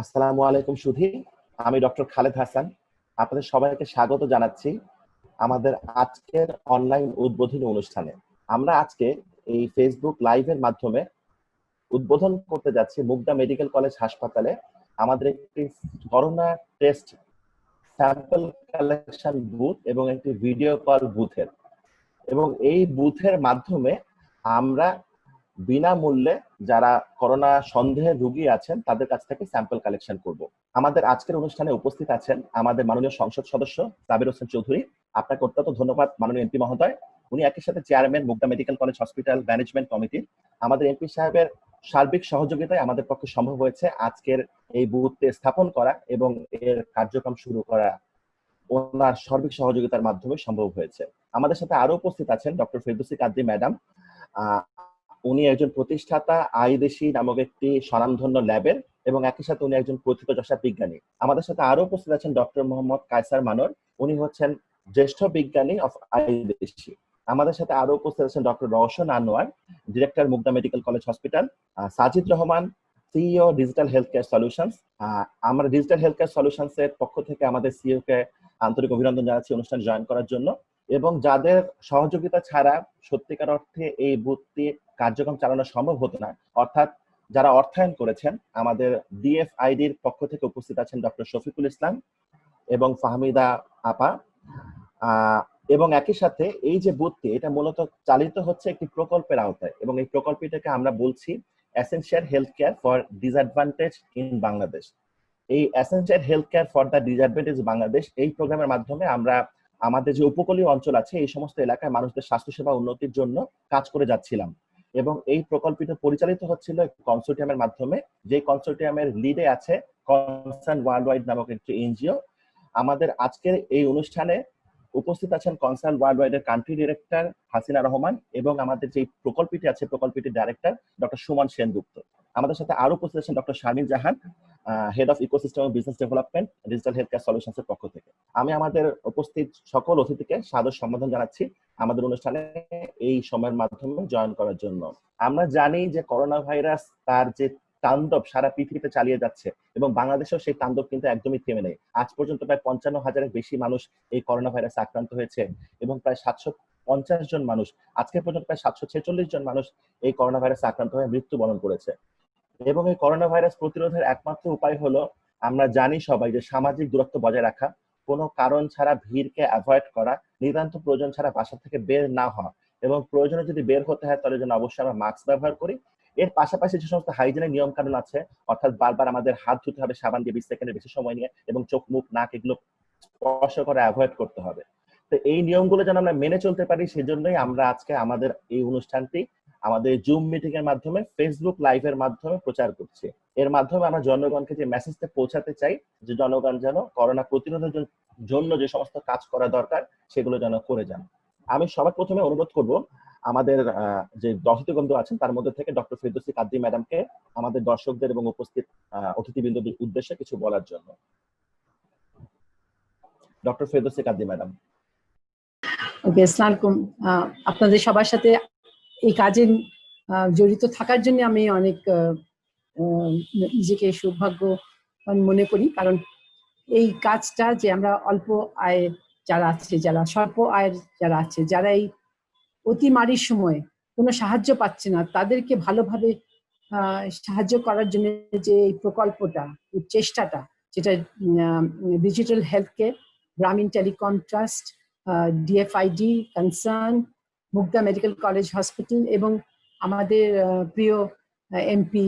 আসসালামু আলাইকুম সুধী। আমি ডক্টর খালেদ হাসান। আপনাদের সবাইকে স্বাগত জানাচ্ছি আমাদের আজকের অনলাইন উদ্বোধনী অনুষ্ঠানে। আমরা আজকে এই ফেসবুক লাইভের মাধ্যমে উদ্বোধন করতে যাচ্ছি মুগদা মেডিকেল কলেজ হাসপাতালে আমাদের একটি corona test sample collection booth এবং একটি ভিডিও কল বুথের, এবং এই বুথের মাধ্যমে আমরা বিনামূল্যে যারা করোনা সন্দেহের রোগী আছেন তাদের কাছ থেকে স্যাম্পল কালেকশন করব। আমাদের আজকের অনুষ্ঠানে উপস্থিত আছেন আমাদের মাননীয় সংসদ সদস্য সাবির হোসেন চৌধুরী। আপনাকে অত্যন্ত ধন্যবাদ মাননীয় এমপি মহোদয়। উনি একই সাথে chairman Mugda medical college hospital management কমিটির। আমাদের এমপি সাহেবের সার্বিক সহযোগিতায় আমাদের পক্ষে সম্ভব হয়েছে আজকের এই বুথে স্থাপন করা এবং এর কার্যক্রম শুরু করা। ওনার সার্বিক সহযোগিতার মাধ্যমে সম্ভব হয়েছে। আমাদের সাথে আরো উপস্থিত আছেন ডক্টর ফেরদৌসী কাদরী ম্যাডাম। উনি একজন প্রতিষ্ঠাতা আইদেশি নামক একটি স্বনামধন্য ল্যাবের, এবং একই সাথে উনি একজন প্রথিতযশা বিজ্ঞানী। আমাদের সাথে আরো উপস্থিত আছেন ডক্টর মোহাম্মদ কায়সার মানর। উনি হচ্ছেন জ্যেষ্ঠ বিজ্ঞানী অফ আইদেশি। আমাদের সাথে আরো উপস্থিত আছেন doctor Rowshan Anwar, director Mugda medical college hospital. Sajid Rahman, CEO digital health care solutions. আমরা ডিজিটাল হেলথ কেয়ার সলিউশনস এর পক্ষ থেকে আমাদের সিইও কে আন্তরিক অভিনন্দন জানাচ্ছি অনুষ্ঠান জয়েন করার জন্য, এবং যাদের সহযোগিতা ছাড়া সত্যিকার অর্থে এই বুথটি কার্যক্রম চালানো সম্ভব হতো না, অর্থাৎ যারা অর্থায়ন করেছেন আমাদের ডিএফআইডির পক্ষ থেকে উপস্থিত আছেন ডক্টর শফিকুল ইসলাম এবং ফাহমিদা আপা। এবং একই সাথে এই যে বুথটি, এটা মূলত চালিত হচ্ছে একটি প্রকল্পের আওতায়, এবং এই প্রকল্পটিকে আমরা বলছি essential health care for disadvantage in Bangladesh. এই essential health care for the disadvantage Bangladesh এই প্রোগ্রামের মাধ্যমে আমরা আমাদের যে উপকূলীয় অঞ্চল আছে এই সমস্ত এলাকায় মানুষদের স্বাস্থ্যসেবা উন্নতির জন্য কাজ করে যাচ্ছিলাম, এবং এই প্রকল্পটি পরিচালিত হচ্ছিল কনসোর্টিয়ামের মাধ্যমে, যে কনসোর্টিয়ামের লিডে আছে কনসার্ন ওয়ার্ল্ড ওয়াইড নামক একটি এনজিও। আমাদের আজকের এই অনুষ্ঠানে উপস্থিত আছেন কনসার্ন ওয়ার্ল্ড ওয়াইড এর কান্ট্রি ডিরেক্টর হাসিনা রহমান, এবং আমাদের যে প্রকল্পটি আছে প্রকল্পটির ডাইরেক্টর ডক্টর সুমন সেনগুপ্ত। আমাদের সাথে আরো উপস্থিত আছেন doctor Sharmin Jahan, head of ecosystem ও business development, digital health care solutions এর পক্ষ থেকে। আমি আমাদের উপস্থিত সকল অতিথিকে সাদর সম্বোধন জানাচ্ছি আমাদের অনুষ্ঠানে এই সময়ের মাধ্যমে জয়েন করার জন্য। আমরা জানি যে করোনা ভাইরাস তার যে তাণ্ডব সারা পৃথিবীতে চালিয়ে যাচ্ছে, এবং বাংলাদেশেও সেই তাণ্ডব কিন্তু একদমই থেমে নেই। আজ পর্যন্ত প্রায় 55,000-এর বেশি মানুষ এই করোনা ভাইরাসে আক্রান্ত হয়েছে, এবং প্রায় 750 জন মানুষ, আজকে পর্যন্ত প্রায় 746 জন মানুষ এই করোনা ভাইরাসে আক্রান্ত হয়ে মৃত্যুবরণ করেছে। এবং এই করোনা ভাইরাস প্রতিরোধের একমাত্র উপায় হলো, আমরা জানি সবাই, যে সামাজিক দূরত্ব বজায় রাখা, কোনো কারণ ছাড়া ভিড়কে অ্যাভয়েড করা, নিতান্ত প্রয়োজন ছাড়া বাসা থেকে বের না হওয়া, এবং প্রয়োজনে যদি বের হতে হয় তাহলে যেন অবশ্যই আমরা মাস্ক ব্যবহার করি। এর পাশাপাশি যে সমস্ত হাইজিনের নিয়ম কানুন আছে, অর্থাৎ বারবার আমাদের হাত ধুতে হবে সাবান দিয়ে 20 সেকেন্ডের বেশি সময় নিয়ে, এবং চোখ মুখ নাক এগুলো স্পর্শ করা অ্যাভয়েড করতে হবে। তো এই নিয়মগুলো যেন আমরা মেনে চলতে পারি, সেজন্যই আমরা আজকে আমাদের এই অনুষ্ঠানটি আমাদের জুম মিটিং এর মাধ্যমে, ফেসবুক লাইভের মাধ্যমে প্রচার করছি। এর মাধ্যমে আমরা জনগণকে যে মেসেজটা পৌঁছাতে চাই, যে জনগণ যেন করোনা প্রতিরোধের জন্য যে সমস্ত কাজ করা দরকার সেগুলো যেন করে যান। আমি সবার প্রথমে অনুরোধ করব আমাদের যে দর্শকবৃন্দ আছেন তার মধ্যে থেকে ডক্টর ফেরদৌসী কাদরী ম্যাডামকে আমাদের দর্শকদের এবং উপস্থিত অতিথিবৃন্দদের উদ্দেশ্যে কিছু বলার জন্য। Doctor Ferdousi Kadri madam. Okay, আসসালামু আলাইকুম। আপনাদের সবার সাথে এই কাজে জড়িত থাকার জন্য আমি অনেক নিজেকে সৌভাগ্যবান মনে করি, কারণ এই কাজটা যে আমরা অল্প আয় যারা আছে, যারা স্বল্প আয়ের যারা আছে, যারা এই অতিমারির সময় কোনো সাহায্য পাচ্ছে না, তাদেরকে ভালোভাবে সাহায্য করার জন্য যে এই প্রকল্পটা, এই চেষ্টাটা, যেটা ডিজিটাল হেলথ কেয়ার, গ্রামীণ telecom trust, DFID, concern, Mugda medical college hospital, এবং আমাদের প্রিয় এমপি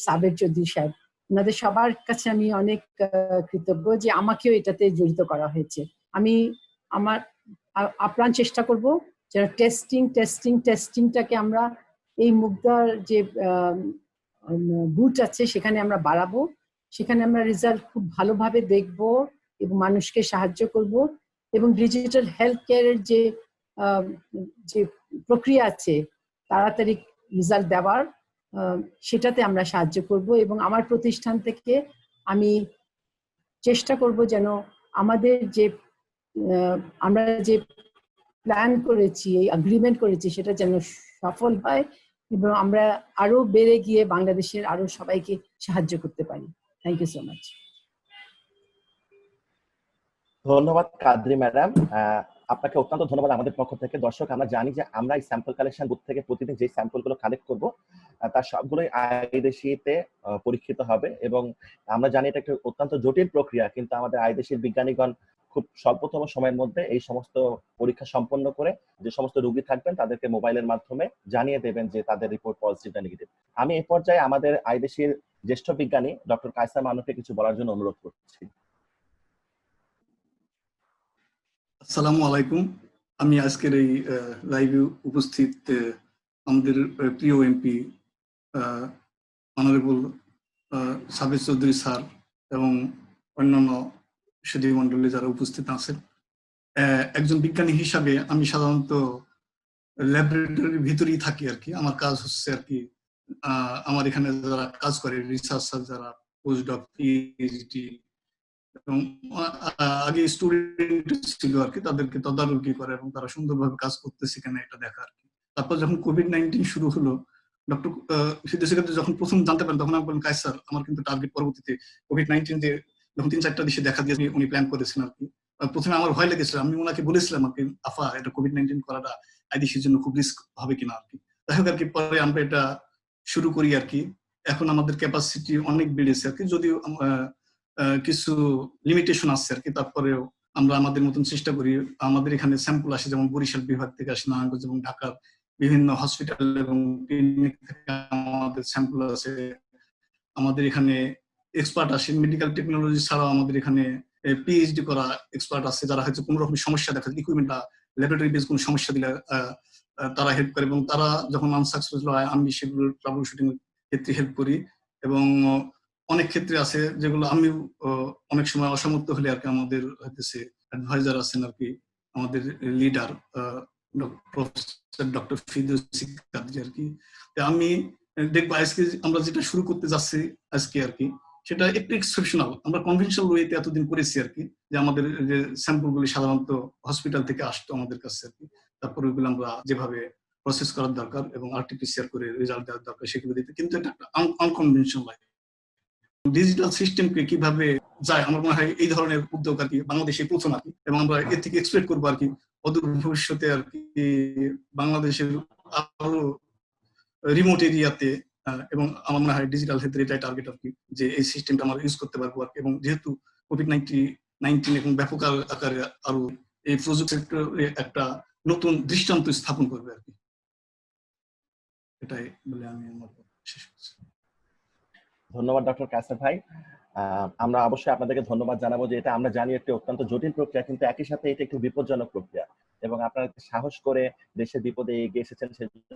সাবের চৌধুরী সাহেব, ওনাদের সবার কাছে আমি অনেক কৃতজ্ঞ যে আমাকেও এটাতে জড়িত করা হয়েছে। আমি আমার আপ্রাণ চেষ্টা করব যেন টেস্টিংটাকে আমরা এই মুগদার যে বুথ আছে সেখানে আমরা বাড়াবো, সেখানে আমরা রেজাল্ট খুব ভালোভাবে দেখব এবং মানুষকে সাহায্য করব, এবং ডিজিটাল হেলথ কেয়ারের যে প্রক্রিয়া আছে তাড়াতাড়ি রেজাল্ট দেওয়ার, সেটাতে আমরা সাহায্য করব। এবং আমার প্রতিষ্ঠান থেকে আমি চেষ্টা করব যেন আমাদের যে আমরা যে প্ল্যান করেছি, এই এগ্রিমেন্ট করেছি, সেটা যেন সফল হয়, এবং আমরা আরো বেড়ে গিয়ে বাংলাদেশের আরো সবাইকে সাহায্য করতে পারি। Thank you so much. ধন্যবাদ কাদ্রি ম্যাডাম, আপনাকে অত্যন্ত ধন্যবাদ আমাদের পক্ষ থেকে। দর্শক, আমরা জানি যে আমরা এই স্যাম্পল কালেকশন বুথ থেকে প্রতিদিন যে স্যাম্পলগুলো কালেক্ট করব তার সবগুলোই আইদেশিতে পরীক্ষিত হবে, এবং আমরা জানি এটা একটা অত্যন্ত জটিল প্রক্রিয়া, কিন্তু আমাদের আইদেশির বিজ্ঞানীগণ খুব স্বল্পতম সময়ের মধ্যে এই সমস্ত পরীক্ষা সম্পন্ন করে যে সমস্ত রোগী থাকবেন তাদেরকে মোবাইলের মাধ্যমে জানিয়ে দেবেন যে তাদের রিপোর্ট পজিটিভ না নেগেটিভ। আমি এই পর্যায়ে আমাদের আইদেশির জ্যেষ্ঠ বিজ্ঞানী ডক্টর কায়সার মানুকে কিছু বলার জন্য অনুরোধ করছি। আসসালামু আলাইকুম। আমি আজকের এই লাইভে উপস্থিত আমাদের প্রিয় MP honourable Sabir Chowdhury sir এবং অন্যান্য সুধী মন্ডলী যারা উপস্থিত আছেন, একজন বিজ্ঞানী হিসাবে আমি সাধারণত ল্যাবরেটরির ভিতরেই থাকি আর কি। আমার কাজ হচ্ছে আর কি, আমার এখানে যারা কাজ করে রিসার্চার, যারা পোস্ট ডক, পিএইচডি এবং আগে স্টুডেন্ট ছিল আর কি, তাদেরকে তদারকি করে এবং তারা সুন্দরভাবে কাজ করতেছে কিনা এটা দেখা আর কি। তারপর যখন কোভিড-19 শুরু হলো, ডক্টর ফিরদৌসী কাদের যখন প্রথম জানতে পারেন, তখন আমি বললাম, কায়সার, আমার কিন্তু টার্গেট পরবর্তীতে কোভিড-19 যে যখন 3-4টা দেশে দেখা দিয়ে উনি প্ল্যান করেছেন আর কি। প্রথমে আমার ভয় লেগেছিল, আমি ওনাকে বলেছিলাম আর কি, আফা এটা কোভিড-19 করাটা আইডিসির জন্য খুব রিস্ক হবে কিনা আর কি। যাই হোক আর কি, পরে আমরা এটা শুরু করি আর কি। এখন আমাদের ক্যাপাসিটি অনেক বেড়েছে আর কি, যদিও কিছু লিমিটেশন আছে আর কি, তারপরেও আমরা আমাদের মতন চেষ্টা করি। আমাদের এখানে স্যাম্পল আসে, যেমন বরিশাল বিভাগ থেকে আসে, নারায়ণগঞ্জ এবং ঢাকার বিভিন্ন হসপিটাল এবং ক্লিনিক থেকে আমাদের স্যাম্পল আছে। আমাদের এখানে এক্সপার্ট আসে, মেডিকেল টেকনোলজি ছাড়াও আমাদের এখানে পিএইচডি করা এক্সপার্ট আছে, যারা হয়তো কোনো রকম সমস্যা দেখা যায়, ইকুইপমেন্ট বা ল্যাবরেটরি বেস কোনো সমস্যা দিলে তারা হেল্প করে, এবং তারা যখন আনসাকসেসফুল হয় আমি সেগুলো ট্রাবল শুটিং ক্ষেত্রে হেল্প করি। এবং অনেক ক্ষেত্রে আছে যেগুলো আমি অনেক সময় অসমর্থ হলে আর কি, আমাদের হইতেছে অ্যাডভাইজার আছেন আর কি, আমাদের leader professor doctor Firdousi Kadri আর কি। আমি দেখবো আজকে আমরা যেটা শুরু করতে যাচ্ছি আজকে আর কি, সেটা একটু এক্সেপশনাল। আমরা কনভেনশনাল ওয়েতে এতদিন করেছি আর কি, যে আমাদের যে স্যাম্পল গুলি সাধারণত হসপিটাল থেকে আসতো আমাদের কাছে আর কি, তারপর ওইগুলো আমরা যেভাবে প্রসেস করার দরকার এবং আরটিপিসিআর করে রেজাল্ট দেওয়ার দরকার সেগুলো দিতে, কিন্তু এটা আনকনভেনশনাল হয়। ডিজিটাল সিস্টেমকে কিভাবে যায়, আমার মনে হয় এই ধরনের উদ্যোগ আর কি বাংলাদেশে প্রথম আর কি, এবং আমরা এর থেকে এক্সপেক্ট করবো আর কি অদূর ভবিষ্যতে আর কি বাংলাদেশের আরো রিমোট এরিয়াতে, এবং আমার মনে হয় ডিজিটাল ক্ষেত্রে এটাই টার্গেট আর কি, যে এই সিস্টেমটা আমরা ইউজ করতে পারবো আর কি। এবং যেহেতু কোভিড-19 এবং ব্যাপক আকারে আরো এই প্রযুক্তি সেক্টরে একটা নতুন দৃষ্টান্ত স্থাপন করবে আর কি, এটাই বলে আমি আমার শেষ করছি। ধন্যবাদ ডক্টর কায়সার ভাই। আমরা অবশ্যই আপনাদেরকে ধন্যবাদ জানাবো যে এটা আমরা জানি একটি অত্যন্ত জটিল প্রক্রিয়া, কিন্তু একই সাথে এটা একটু বিপজ্জনক প্রক্রিয়া, এবং আপনারা সাহস করে দেশের বিপদে এগিয়ে এসেছেন, সেজন্য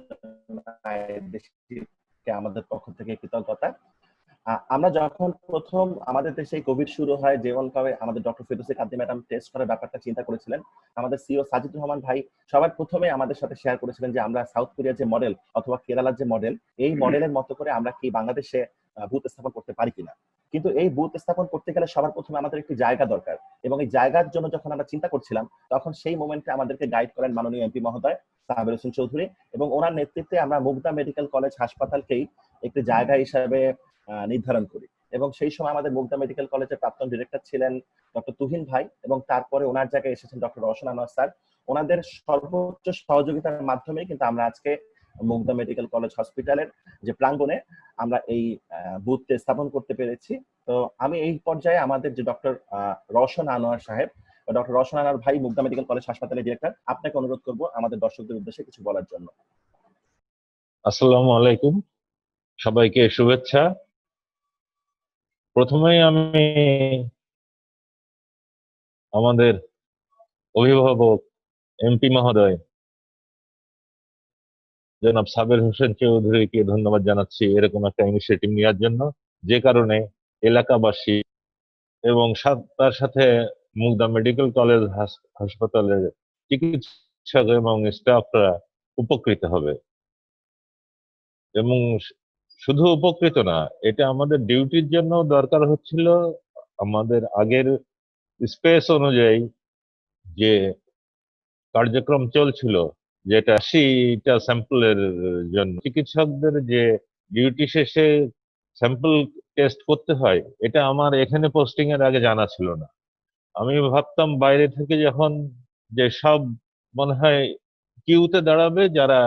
আমাদের পক্ষ থেকে কৃতজ্ঞতা। আমরা যখন প্রথম আমাদের দেশে কোভিড শুরু হয়, যেমনভাবে আমাদের doctor Firdousi Kadri madam test করার ব্যাপারটা চিন্তা করেছিলেন, আমাদের সিও সাজিদুর রহমান ভাই সবার প্রথমে আমাদের সাথে শেয়ার করেছিলেন যে আমরা সাউথ কোরিয়ার যে মডেল অথবা কেরালার যে মডেল, এই মডেলের মতো করে আমরা কি বাংলাদেশে বুথ স্থাপন করতে পারি কিনা। কিন্তু এই বুথ স্থাপন করতে গেলে সবার প্রথমে আমাদের একটি জায়গা দরকার, এবং এই জায়গার জন্য যখন আমরা চিন্তা করছিলাম, তখন সেই মোমেন্টে আমাদেরকে গাইড করেন মাননীয় এমপি মহোদয় সাবির হোসেন চৌধুরী, এবং ওনার নেতৃত্বে আমরা মুগদা মেডিকেল কলেজ হাসপাতালকেই একটি জায়গা হিসাবে নির্ধারণ করি। এবং সেই সময় আমাদের মুগদা মেডিকেল কলেজের প্রাক্তন ডিরেক্টর ছিলেন ডক্টর তুহিন ভাই, এবং তারপরে ওনার জায়গায় এসেছেন ডক্টর রওশন আনোয়ার স্যার। ওনাদের সর্বোচ্চ সহযোগিতার মাধ্যমে কিন্তু আমরা আজকে মুগদা মেডিকেল কলেজ হসপিটালের যে প্রাঙ্গণে আমরা এই বুথটি স্থাপন করতে পেরেছি। তো আমি এই পর্যায়ে আমাদের যে ডক্টর রওশন আনোয়ার সাহেব, ডক্টর রওশন আনোয়ার ভাই, মুগদা মেডিকেল কলেজ হাসপাতালের ডিরেক্টর, আপনাকে অনুরোধ করব আমাদের দর্শকদের উদ্দেশ্যে কিছু বলার জন্য। আসসালামু আলাইকুম, সবাইকে শুভেচ্ছা। প্রথমেই আমি আমাদের অভিভাবক এমপি মহোদয় জনাব সাবির হোসেন চৌধুরীকে ধন্যবাদ জানাচ্ছি এরকম একটা ইনিশিয়েটিভ নেওয়ার জন্য, যে কারণে এলাকাবাসী এবং তার সাথে মুগদা মেডিকেল কলেজ হাসপাতালের চিকিৎসক এবং স্টাফরা উপকৃত হবে। এবং শুধু উপকৃত না, এটা আমাদের ডিউটির জন্য দরকার হচ্ছিল। আমাদের আগের স্পেস অনুযায়ী যে কার্যক্রম চলছিল যেটা 80টা স্যাম্পলের জন্য চিকিৎসকদের যে ডিউটি শেষে স্যাম্পল টেস্ট করতে হয়, এটা আমার এখানে পোস্টিং এর আগে জানা ছিল না। আমি ভাবতাম বাইরে থেকে যখন যে সব মনে হয় কিউতে দাঁড়াবে, যারা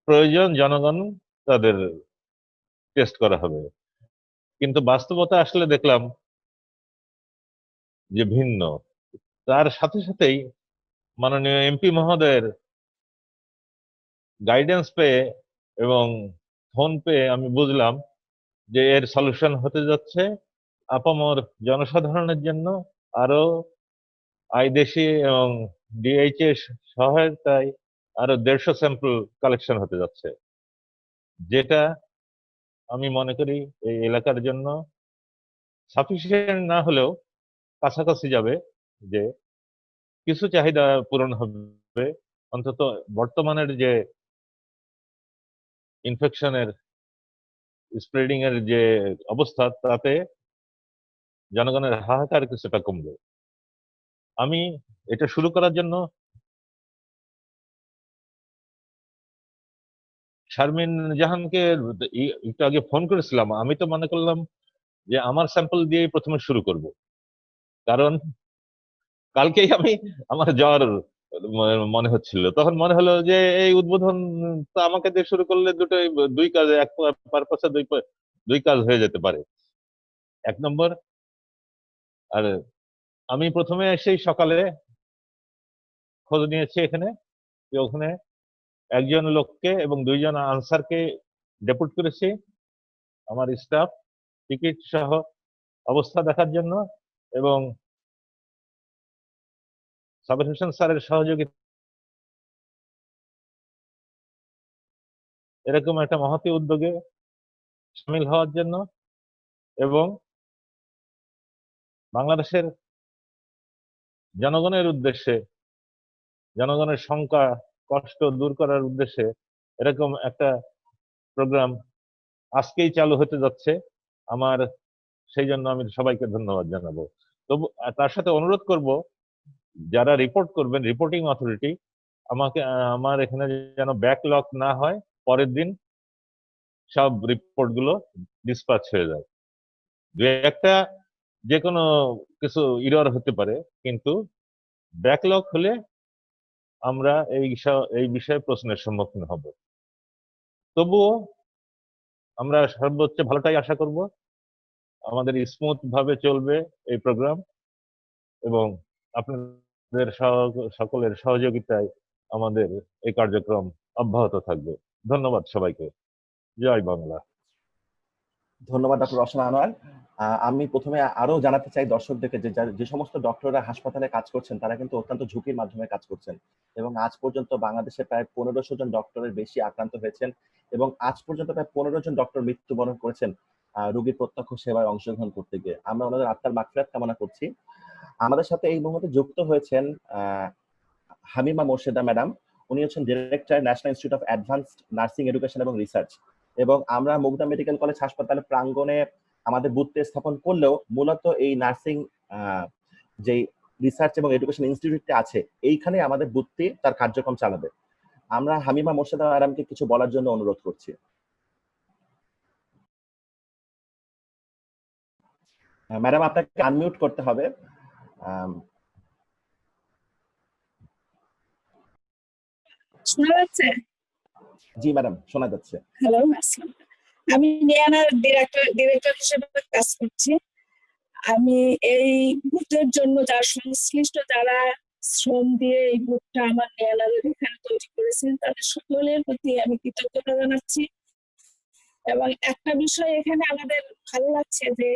প্রয়োজন জনগণ তাদের টেস্ট করা হবে। কিন্তু বাস্তবতা আসলে দেখলাম যে ভিন্ন। তার সাথে সাথেই মাননীয় এমপি মহোদয়ের গাইডেন্স পেয়ে এবং ফোন পেয়ে আমি বুঝলাম যে এর সলিউশন হতে যাচ্ছে আপামর জনসাধারণের জন্য আরো আইদেশি এবং ডিএইচ এর সহায়তায় আরো 150 স্যাম্পল কালেকশন হতে যাচ্ছে, যেটা আমি মনে করি এই এলাকার জন্য সাফিসিয়েন্ট না হলেও কাছাকাছি যাবে, যে কিছু চাহিদা পূরণ হবে। অন্তত বর্তমানের যে ইনফেকশনের স্প্রেডিং এর যে অবস্থা, তাতে জনগণের হাহাকার কিছুটা কমবে। আমি এটা শুরু করার জন্য শারমিন জাহানকে একটু আগে ফোন করেছিলাম। আমি তো মনে করলাম যে আমার স্যাম্পল দিয়েই প্রথমে শুরু করব, কারণ কালকেই আমার জ্বর মনে হচ্ছিল। তখন মনে হলো যে এই উদ্বোধন তো আমাকে দিয়ে শুরু করলে দুই কাজে এক পারপাসে দুই কাজ হয়ে যেতে পারে। এক নম্বর, আর আমি প্রথমে এসেই সকালে খোঁজ নিয়েছি এখানে, যে ওখানে একজন লোককে এবং 2জন আনসারকে ডেপুট করেছি আমার স্টাফ টিকিট সহ অবস্থা দেখার জন্য, এবং সাবির হোসেন স্যারের সহযোগিতা এরকম একটা মহতী উদ্যোগে সামিল হওয়ার জন্য এবং বাংলাদেশের জনগণের উদ্দেশ্যে, জনগণের শঙ্কা কষ্ট দূর করার উদ্দেশ্যে এরকম একটা প্রোগ্রাম আজকেই চালু হতে যাচ্ছে আমার। সেই জন্য আমি সবাইকে ধন্যবাদ জানাবো। তবু তার সাথে অনুরোধ করব, যারা রিপোর্ট করবেন, রিপোর্টিং অথরিটি, আমার এখানে যেন ব্যাকলগ না হয়, পরের দিন সব রিপোর্ট গুলো ডিসপ্যাচ হয়ে যায়। দু একটা যে কোনো কিছু ইরর হতে পারে, কিন্তু ব্যাকলগ হলে আমরা এই বিষয়ে প্রশ্নের সম্মুখীন হব। তবুও আমরা সর্বোচ্চ ভালোটাই আশা করব। আমাদের স্মুথ ভাবে চলবে এই প্রোগ্রাম, এবং আপনাদের সকলের সহযোগিতায় আমাদের এই কার্যক্রম অব্যাহত থাকবে। ধন্যবাদ সবাইকে। জয় বাংলা। ধন্যবাদ ডক্টর রওশন আনোয়ার। আমি প্রথমে আরো জানাতে চাই দর্শকদেরকে যে সমস্ত ডক্টররা হাসপাতালে কাজ করছেন, তারা কিন্তু অত্যন্ত ঝুঁকির মাধ্যমে কাজ করছেন, এবং আজ পর্যন্ত বাংলাদেশে প্রায় 1500 জন ডক্টরের বেশি আক্রান্ত হয়েছেন, এবং আজ পর্যন্ত প্রায় 15 জন ডক্টর মৃত্যুবরণ করেছেন রোগীর প্রত্যক্ষ সেবায় অংশগ্রহণ করতে গিয়ে। আমরা ওনাদের আত্মার মাগফিরাত কামনা করছি। আমাদের সাথে এই মুহূর্তে যুক্ত হয়েছেন হামিমা মোর্শেদা ম্যাডাম। উনি হচ্ছেন director national institute of advanced nursing education এবং রিসার্চ, এবং আমরা মুগদা মেডিকেল কলেজ হাসপাতালের প্রাঙ্গণে আমাদের বুথ স্থাপন করলেও মূলত এই নার্সিং যে রিসার্চ এবং এডুকেশন ইনস্টিটিউটটা আছে, এইখানে আমাদের বুথটি তার কার্যক্রম চালাবে। আমরা হামিমা মোর্শেদা ম্যাডামকে কিছু বলার জন্য অনুরোধ করছি। ম্যাডাম, আপনাকে আনমিউট করতে হবে। শোনা যাচ্ছে? জি ম্যাডাম, শোনা যাচ্ছে। হ্যালো, আসসালাম। আমি নিয়ানার ডিরেক্টর হিসেবে কাজ করছি। আমি এই বুথের জন্য যারা সংশ্লিষ্ট, যারা শ্রম দিয়ে এই বুথটা আমার নিয়ানার এখানে তৈরি করেছেন, তাদের সকলের প্রতি আমি কৃতজ্ঞতা জানাচ্ছি। এবং একটা বিষয় এখানে আমাদের ভালো লাগছে যে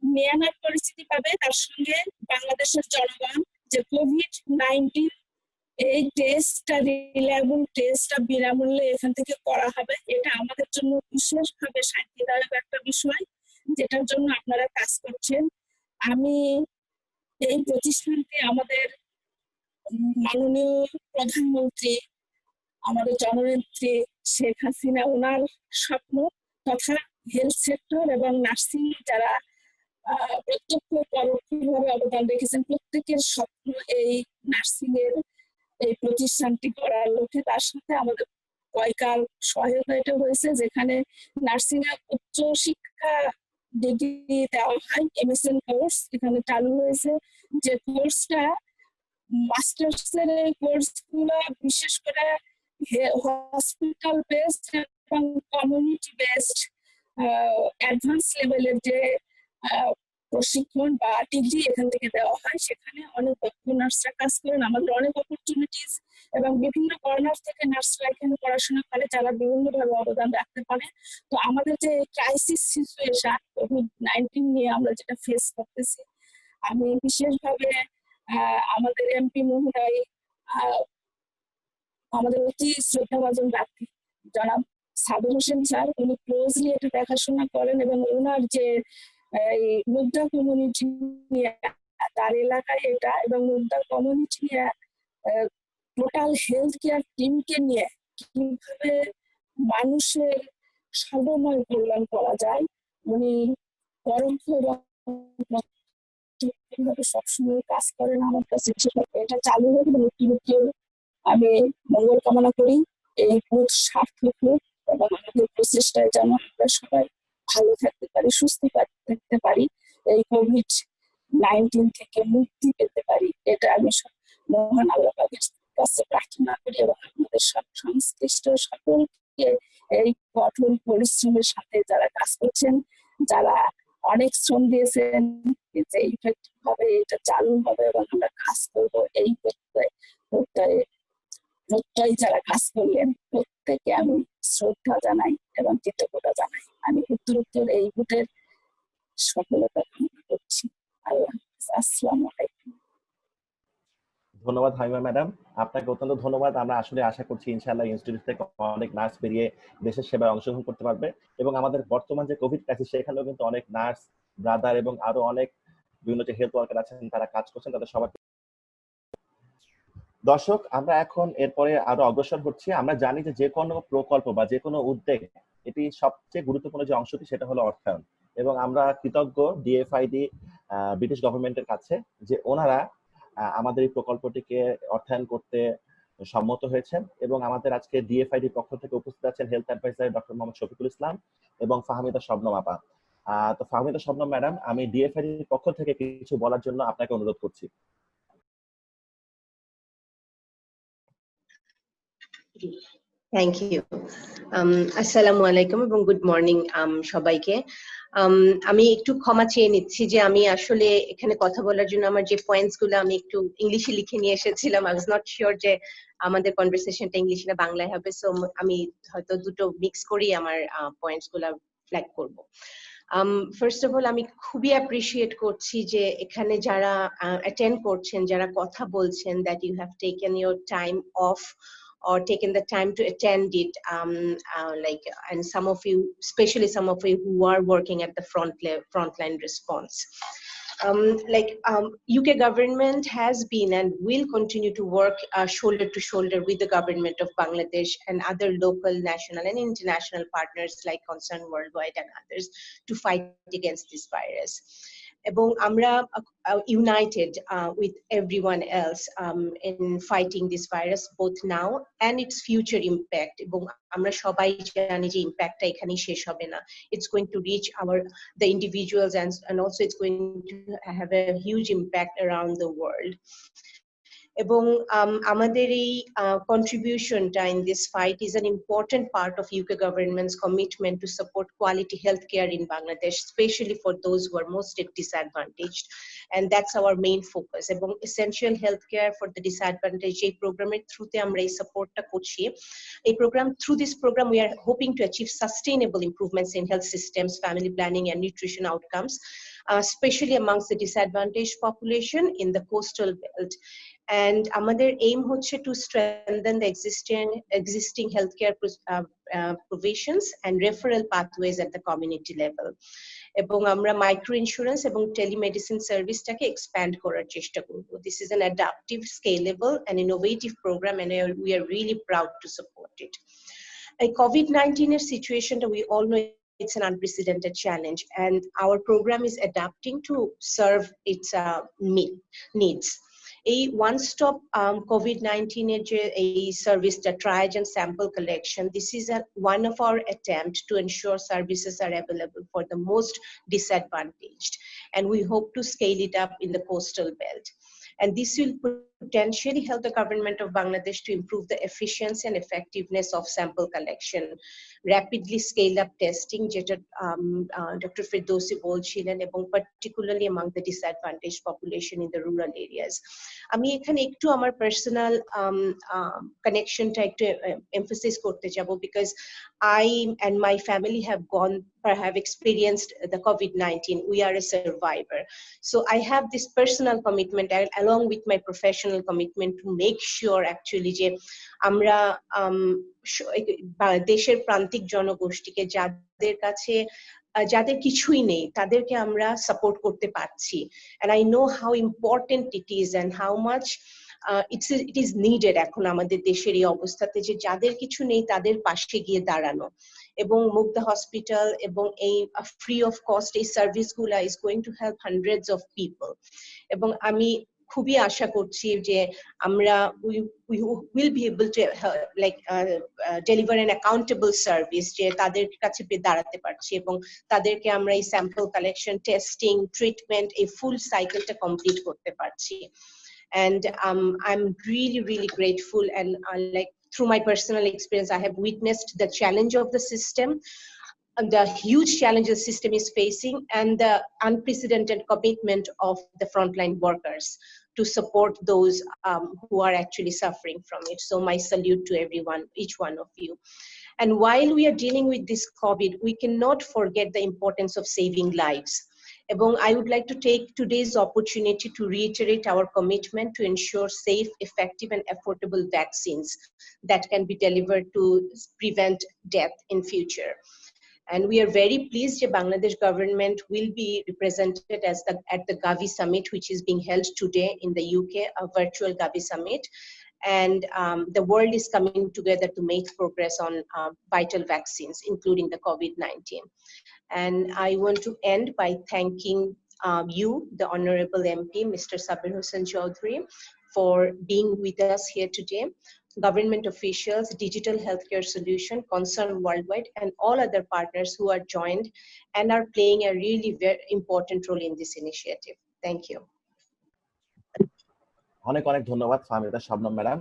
নিয়ানার পরিস্থিতি পাবে, তার সঙ্গে বাংলাদেশের জনগণ যে COVID-19 এই টেস্টটা, রিলায়েবল টেস্টটা বিনামূল্যে এখান থেকে করা হবে। এটা আমাদের জন্য বিশেষভাবে শান্তিদায়ক একটা বিষয়, যেটার জন্য আপনারা কাজ করছেন। আমি এই প্রতিষ্ঠানটি আমাদের মাননীয় প্রধানমন্ত্রী, আমাদের জননেত্রী শেখ হাসিনা, ওনার স্বপ্ন, তথা হেলথ সেক্টর এবং নার্সিং যারা প্রত্যক্ষ পরোক্ষভাবে অবদান রেখেছেন, প্রত্যেকের স্বপ্ন এই নার্সিং এর এই প্রতিষ্ঠানটি করার লক্ষ্যে তার সাথে আমাদের কয়কাল সহায়তা এটা হয়েছে, যেখানে নার্সিং এর উচ্চ শিক্ষা ডিগ্রি দেওয়া হয়, MSN কোর্স এখানে চালু হয়েছে। যে কোর্সটা মাস্টার্স এর কোর্স গুলো বিশেষ করে হসপিটাল বেসড এবং কমিউনিটি বেসড অ্যাডভান্স লেভেলের যে প্রশিক্ষণ বা ডিগ্রি এখান থেকে দেওয়া হয়, সেখানে অনেক দক্ষ নার্সরা কাজ করেন। আমাদের অনেক অপরচুনিটিস এবং বিভিন্ন কর্নার থেকে নার্সরা এখানে পড়াশোনা করে, যারা বিভিন্নভাবে অবদান রাখতে পারে। তো আমাদের যে ক্রাইসিস সিচুয়েশন COVID-19 নিয়ে আমরা যেটা ফেস করতেছি, আমি বিশেষভাবে আমাদের এমপি মহোদয়, আমাদের অতি শ্রদ্ধাভাজন ব্যক্তি জনাব সাবির হোসেন স্যার, উনি ক্লোজলি এটা দেখাশোনা করেন এবং ওনার যে এই মুদ্রা কমিউনিটি নিয়ে তার এলাকায় এটা, এবং মুদ্রা কমিউনিটি নিয়ে টোটাল হেলথ কেয়ার টিমকে নিয়ে কিভাবে মানুষের সর্বময় কল্যাণ করা যায়, উনি পরোক্ষ এবং প্রত্যক্ষভাবে সবসময় কাজ করেন। আমার কাছে এটা চালু হোক এবং আমি মঙ্গল কামনা করি। এই ভোট সার্থক হোক এবং আমাদের প্রচেষ্টায় যেন আমরা সবাই ভালো থাকতে পারি, সুস্থ থাকতে পারি, এই COVID-19 থেকে মুক্তি পেতে পারি, এটা আমি মহান আল্লাহ পাকের কাছে প্রার্থনা করি এবং আমাদের সব সংশ্লিষ্ট সকলকে এই কঠোর পরিশ্রমের সাথে যারা কাজ করছেন, যারা অনেক শ্রম দিয়েছেন যে ইফেক্টিভ ভাবে এটা চালু হবে এবং আমরা কাজ করবো, এই প্রত্যয় যারা কাজ করলেন প্রত্যেকে আমি শ্রদ্ধা জানাই এবং কৃতজ্ঞতা জানাই। আমি উত্তরোত্তর এই ভোটের সফলতা কামনা করছি। আল্লাহ হাফেজ। আসসালামু আলাইকুম। ধন্যবাদ হামিমা ম্যাডাম, আপনাকে অত্যন্ত ধন্যবাদ। আমরা আসলে আশা করছি ইনশাআল্লাহ ইনস্টিটিউট থেকে অনেক নার্স বেরিয়ে দেশের সেবায় অংশগ্রহণ করতে পারবে এবং আমাদের বর্তমান যে কোভিড ক্রাইসিস সেখানেও কিন্তু অনেক নার্স ব্রাদার এবং আরো অনেক বিভিন্ন যে হেলথ ওয়ার্কার আছেন তারা কাজ করছেন, তাদের সবার। দর্শক, আমরা এখন এরপরে আরো অগ্রসর হচ্ছি। আমরা জানি যে কোনো প্রকল্প বা যে কোনো উদ্যোগ, এটি সবচেয়ে গুরুত্বপূর্ণ যে অংশটি সেটা হলো অর্থায়ন, এবং আমরা কৃতজ্ঞ DFID ব্রিটিশ গভর্নমেন্টের কাছে যে ওনারা আমাদের এই প্রকল্পটিকে অর্থায়ন করতে সম্মত হয়েছেন এবং আমাদের আজকে DFID পক্ষ থেকে উপস্থিত আছেন health adviser doctor Mohammad Shafiqul Islam এবং ফাহমিদা শবনম আপা। তো ফাহমিদা শবনম ম্যাডাম, আমি DFID পক্ষ থেকে কিছু বলার জন্য আপনাকে অনুরোধ করছি। Thank you. আসসালামু আলাইকুম এবং গুড মর্নিং সবাইকে। আমি একটু ক্ষমা চেয়ে নিচ্ছি যে আমি আসলে এখানে কথা বলার জন্য আমার যে পয়েন্টস গুলো আমি একটু ইংলিশে লিখে নিয়ে এসেছিলাম, আই ওয়াজ নট শিওর যে আমাদের কনভারসেশনটা ইংলিশে না বাংলায় হবে, সো আমি হয়তো দুটো মিক্স করেই আমার পয়েন্টস গুলো ফ্ল্যাগ করব। ফার্স্ট অফ অল আমি খুবই অ্যাপ্রিসিয়েট করছি যে এখানে যারা অ্যাটেন্ড করছেন, যারা কথা বলছেন, that you have taken your time of or taken the time to attend it, and some of you, especially some of you who are working at the frontline response. UK government has been and will continue to work shoulder to shoulder with the government of Bangladesh and other local, national and international partners like Concern Worldwide and others to fight against this virus. এবং আমরা united with everyone else in fighting this virus both now and its future impact, এবং আমরা সবাই জানি যে ইম্প্যাক্টটা এখানেই শেষ হবে না, it's going to reach the individuals and also it's going to have a huge impact around the world. এবং আমাদের এই contributionটা in this fight is an important part of UK government's commitment to support quality healthcare in Bangladesh, especially for those who are most disadvantaged, and that's our main focus. এবং essential healthcare for the disadvantaged এই প্রোগ্রামের থ্রুতে আমরা এই সাপোর্টটা করছি। এই programme, through this program we are hoping to achieve sustainable improvements in health systems, family planning and nutrition outcomes, especially amongst the disadvantaged population in the coastal belt. And আমাদের aim হচ্ছে to strengthen the existing healthcare provisions and referral pathways at the community level. এবং আমরা micro insurance এবং telemedicine সার্ভিসটাকে expand করার চেষ্টা করব। This is an adaptive, scalable and innovative program and we are really proud to support it. A COVID-19 situation that we all know it's an unprecedented challenge, and our program is adapting to serve its needs. এই one stop COVID-19 এর যে এই সার্ভিসটা trial sample collection, this is one of our attempt to ensure services are available for the most disadvantaged, and we hope to scale it up in the coastal belt. And this will potentially help the government of Bangladesh to improve the efficiency and effectiveness of sample collection, rapidly scale up testing, যেটা Dr. Firdausi বলছিলেন, এবং particularly among the disadvantaged population in the rural areas. আমি এখানে একটু আমার personal কানেকশনটা একটু emphasise করতে চাবো, because I and my family have experienced the COVID-19. We are a survivor. So I have this personal commitment along with my professional commitment to make sure actually যে আমরা দেশের প্রান্তিক জনগোষ্ঠীকে যাদের কিছুই নেই তাদেরকে আমরা সাপোর্ট করতে পারছি, and I know how important it is and how much it is needed এখন আমাদের দেশের এই অবস্থাতে, যে যাদের কিছু নেই তাদের পাশে গিয়ে দাঁড়ানো। এবং মুগ্ধা হসপিটাল এবং এই ফ্রি অফ কস্ট এই সার্ভিসগুলা is going to help hundreds of people, এবং আমি খুবই আশা করছি যে আমরা we will be able to deliver an accountable service, যে তাদের কাছে দাঁড়াতে পারছি এবং তাদেরকে আমরা এই স্যাম্পল কালেকশন, টেস্টিং, ট্রিটমেন্ট এই ফুল সাইকেলটা কমপ্লিট করতে পারছি। And I'm really grateful, and through my personal experience I have witnessed the challenge of the system, the huge challenge the system is facing, and the unprecedented commitment of the frontline workers to support those who are actually suffering from it. So my salute to everyone, each one of you. And while we are dealing with this COVID, we cannot forget the importance of saving lives. এবং I would like to take today's opportunity to reiterate our commitment to ensure safe, effective, and affordable vaccines that can be delivered to prevent death in future. And we are very pleased that Bangladesh government will be represented at the Gavi Summit, which is being held today in the UK, a virtual Gavi Summit. And the world is coming together to make progress on vital vaccines, including the COVID-19. And I want to end by thanking you, the Honorable MP, Mr. Sabir Hossain Chowdhury, for being with us here today, government officials, Digital Healthcare Solution, Concern Worldwide, and all other partners who are joined and are playing a really very important role in this initiative. Thank you. অনেক ধন্যবাদ Fahmida Shabnam madam.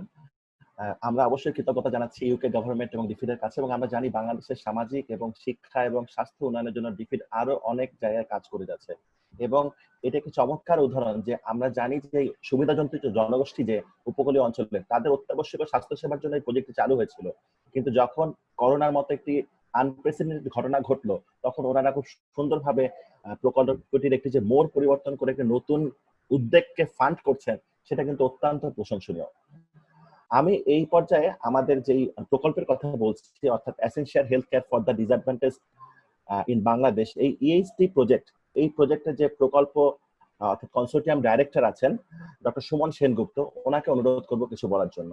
আমরা অবশ্যই কৃতজ্ঞতা জানাচ্ছি UK government এবং ডিফিডের কাছে, এবং আমরা জানি বাংলাদেশের সামাজিক এবং শিক্ষা এবং স্বাস্থ্য উন্নয়নের জন্য ডিফিড আরো অনেক জায়গায় কাজ করে যাচ্ছে, এবং এটা একটি চমৎকার উদাহরণ যে আমরা জানি যে সুবিধাবঞ্চিত জনগোষ্ঠী যে উপকূলীয় অঞ্চলে তাদের অত্যাবশ্যক স্বাস্থ্যসেবার জন্য এই প্রজেক্টটি চালু হয়েছিল, কিন্তু যখন করোনার মতো একটি আনপ্রেসিডেন্টেড ঘটনা ঘটলো তখন ওনারা খুব সুন্দরভাবে প্রকল্পটির একটি যে মোড় পরিবর্তন করে একটি নতুন উদ্যোগকে ফান্ড করছেন, সেটা কিন্তু অত্যন্ত প্রশংসনীয়। আমি এই পর্যায়ে আমাদের যেই প্রকল্পের কথা বলছি, অর্থাৎ essential health care for the disadvantage in Bangladesh, এই EHD প্রজেক্ট, এই প্রজেক্টের যে প্রকল্প অর্থাৎ কনসোর্টিয়াম ডাইরেক্টর আছেন ডক্টর সুমন সেনগুপ্ত, ওনাকে অনুরোধ করব কিছু বলার জন্য।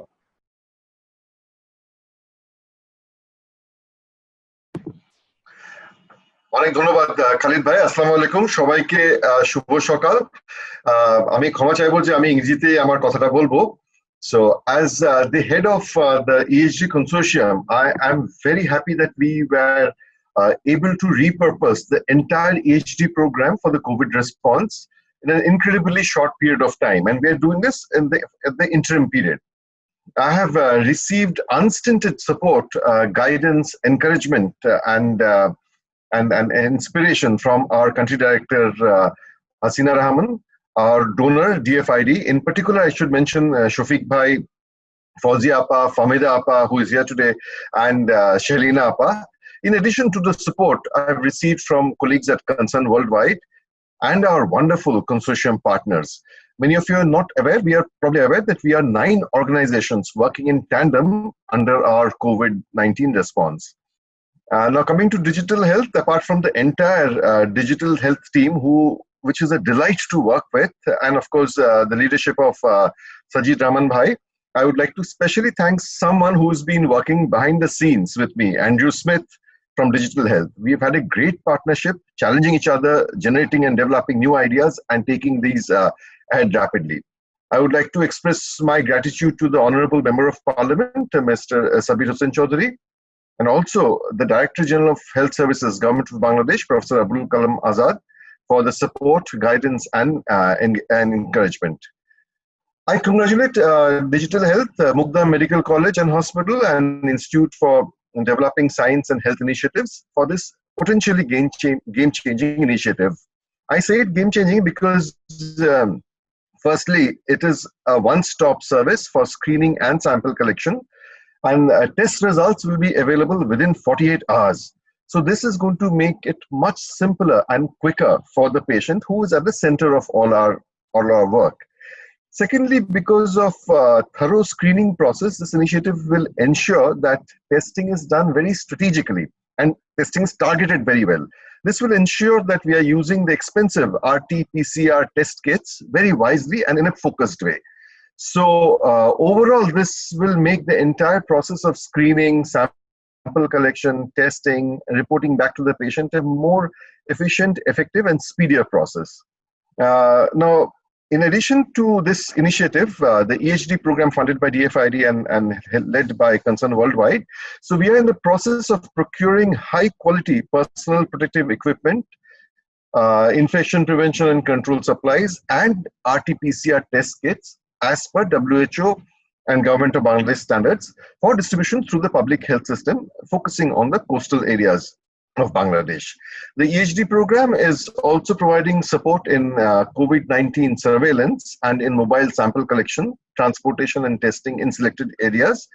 অনেক ধন্যবাদ খালিদ ভাই। আসসালামু আলাইকুম সবাইকে, শুভ সকাল। আমি ক্ষমা চাইবো যে আমি ইংরেজিতে আমার কথাটা বলবো। So as the head of the EHD consortium, I am very happy that we were able to repurpose the entire EHD program for the COVID response in an incredibly short period of time, and we are doing this in the interim period. I have received unstinted support, guidance, encouragement, and inspiration from our country director Hasina Rahman, our donor DFID. In particular, I should mention Shafiq Bhai, Fauzia Appa, Fahmida Appa, who is here today, and Shelina Appa. In addition to the support I've received from colleagues at Concern Worldwide and our wonderful consortium partners. Many of you are not aware, we are probably aware that we are 9 organizations working in tandem under our COVID-19 response. Now coming to digital health, apart from the entire digital health team, which is a delight to work with, and of course the leadership of Sajid Raman Bhai, I would like to specially thank someone who's been working behind the scenes with me, Andrew Smith from Digital Health. We've had a great partnership, challenging each other, generating and developing new ideas, and taking these ahead rapidly. I would like to express my gratitude to the Honorable Member of Parliament, Mr. Sabir Hossain Chaudhary, and also the Director General of Health Services, Government of Bangladesh, Professor Abdul Kalam Azad, for the support, guidance, and encouragement. I congratulate Digital Health, Mukdam Medical College and Hospital, and Institute for Developing Science and Health Initiatives for this potentially game-changing initiative. I say it game-changing because firstly, it is a one-stop service for screening and sample collection, and test results will be available within 48 hours. So this is going to make it much simpler and quicker for the patient, who is at the center of all our work. Secondly, because of thorough screening process, this initiative will ensure that testing is done very strategically and testing is targeted very well. This will ensure that we are using the expensive RT-PCR test kits very wisely and in a focused way. So overall, this will make the entire process of screening, sample collection, testing, reporting back to the patient a more efficient, effective, and speedier process. Now, in addition to this initiative, the EHD program funded by DFID and led by Concern Worldwide, so we are in the process of procuring high-quality personal protective equipment, infection prevention and control supplies, and RT-PCR test kits as per WHO and Government of Bangladesh standards for distribution through the public health system, focusing on the coastal areas of Bangladesh. The EHD program is also providing support in COVID-19 surveillance and in mobile sample collection, transportation and testing in selected areas,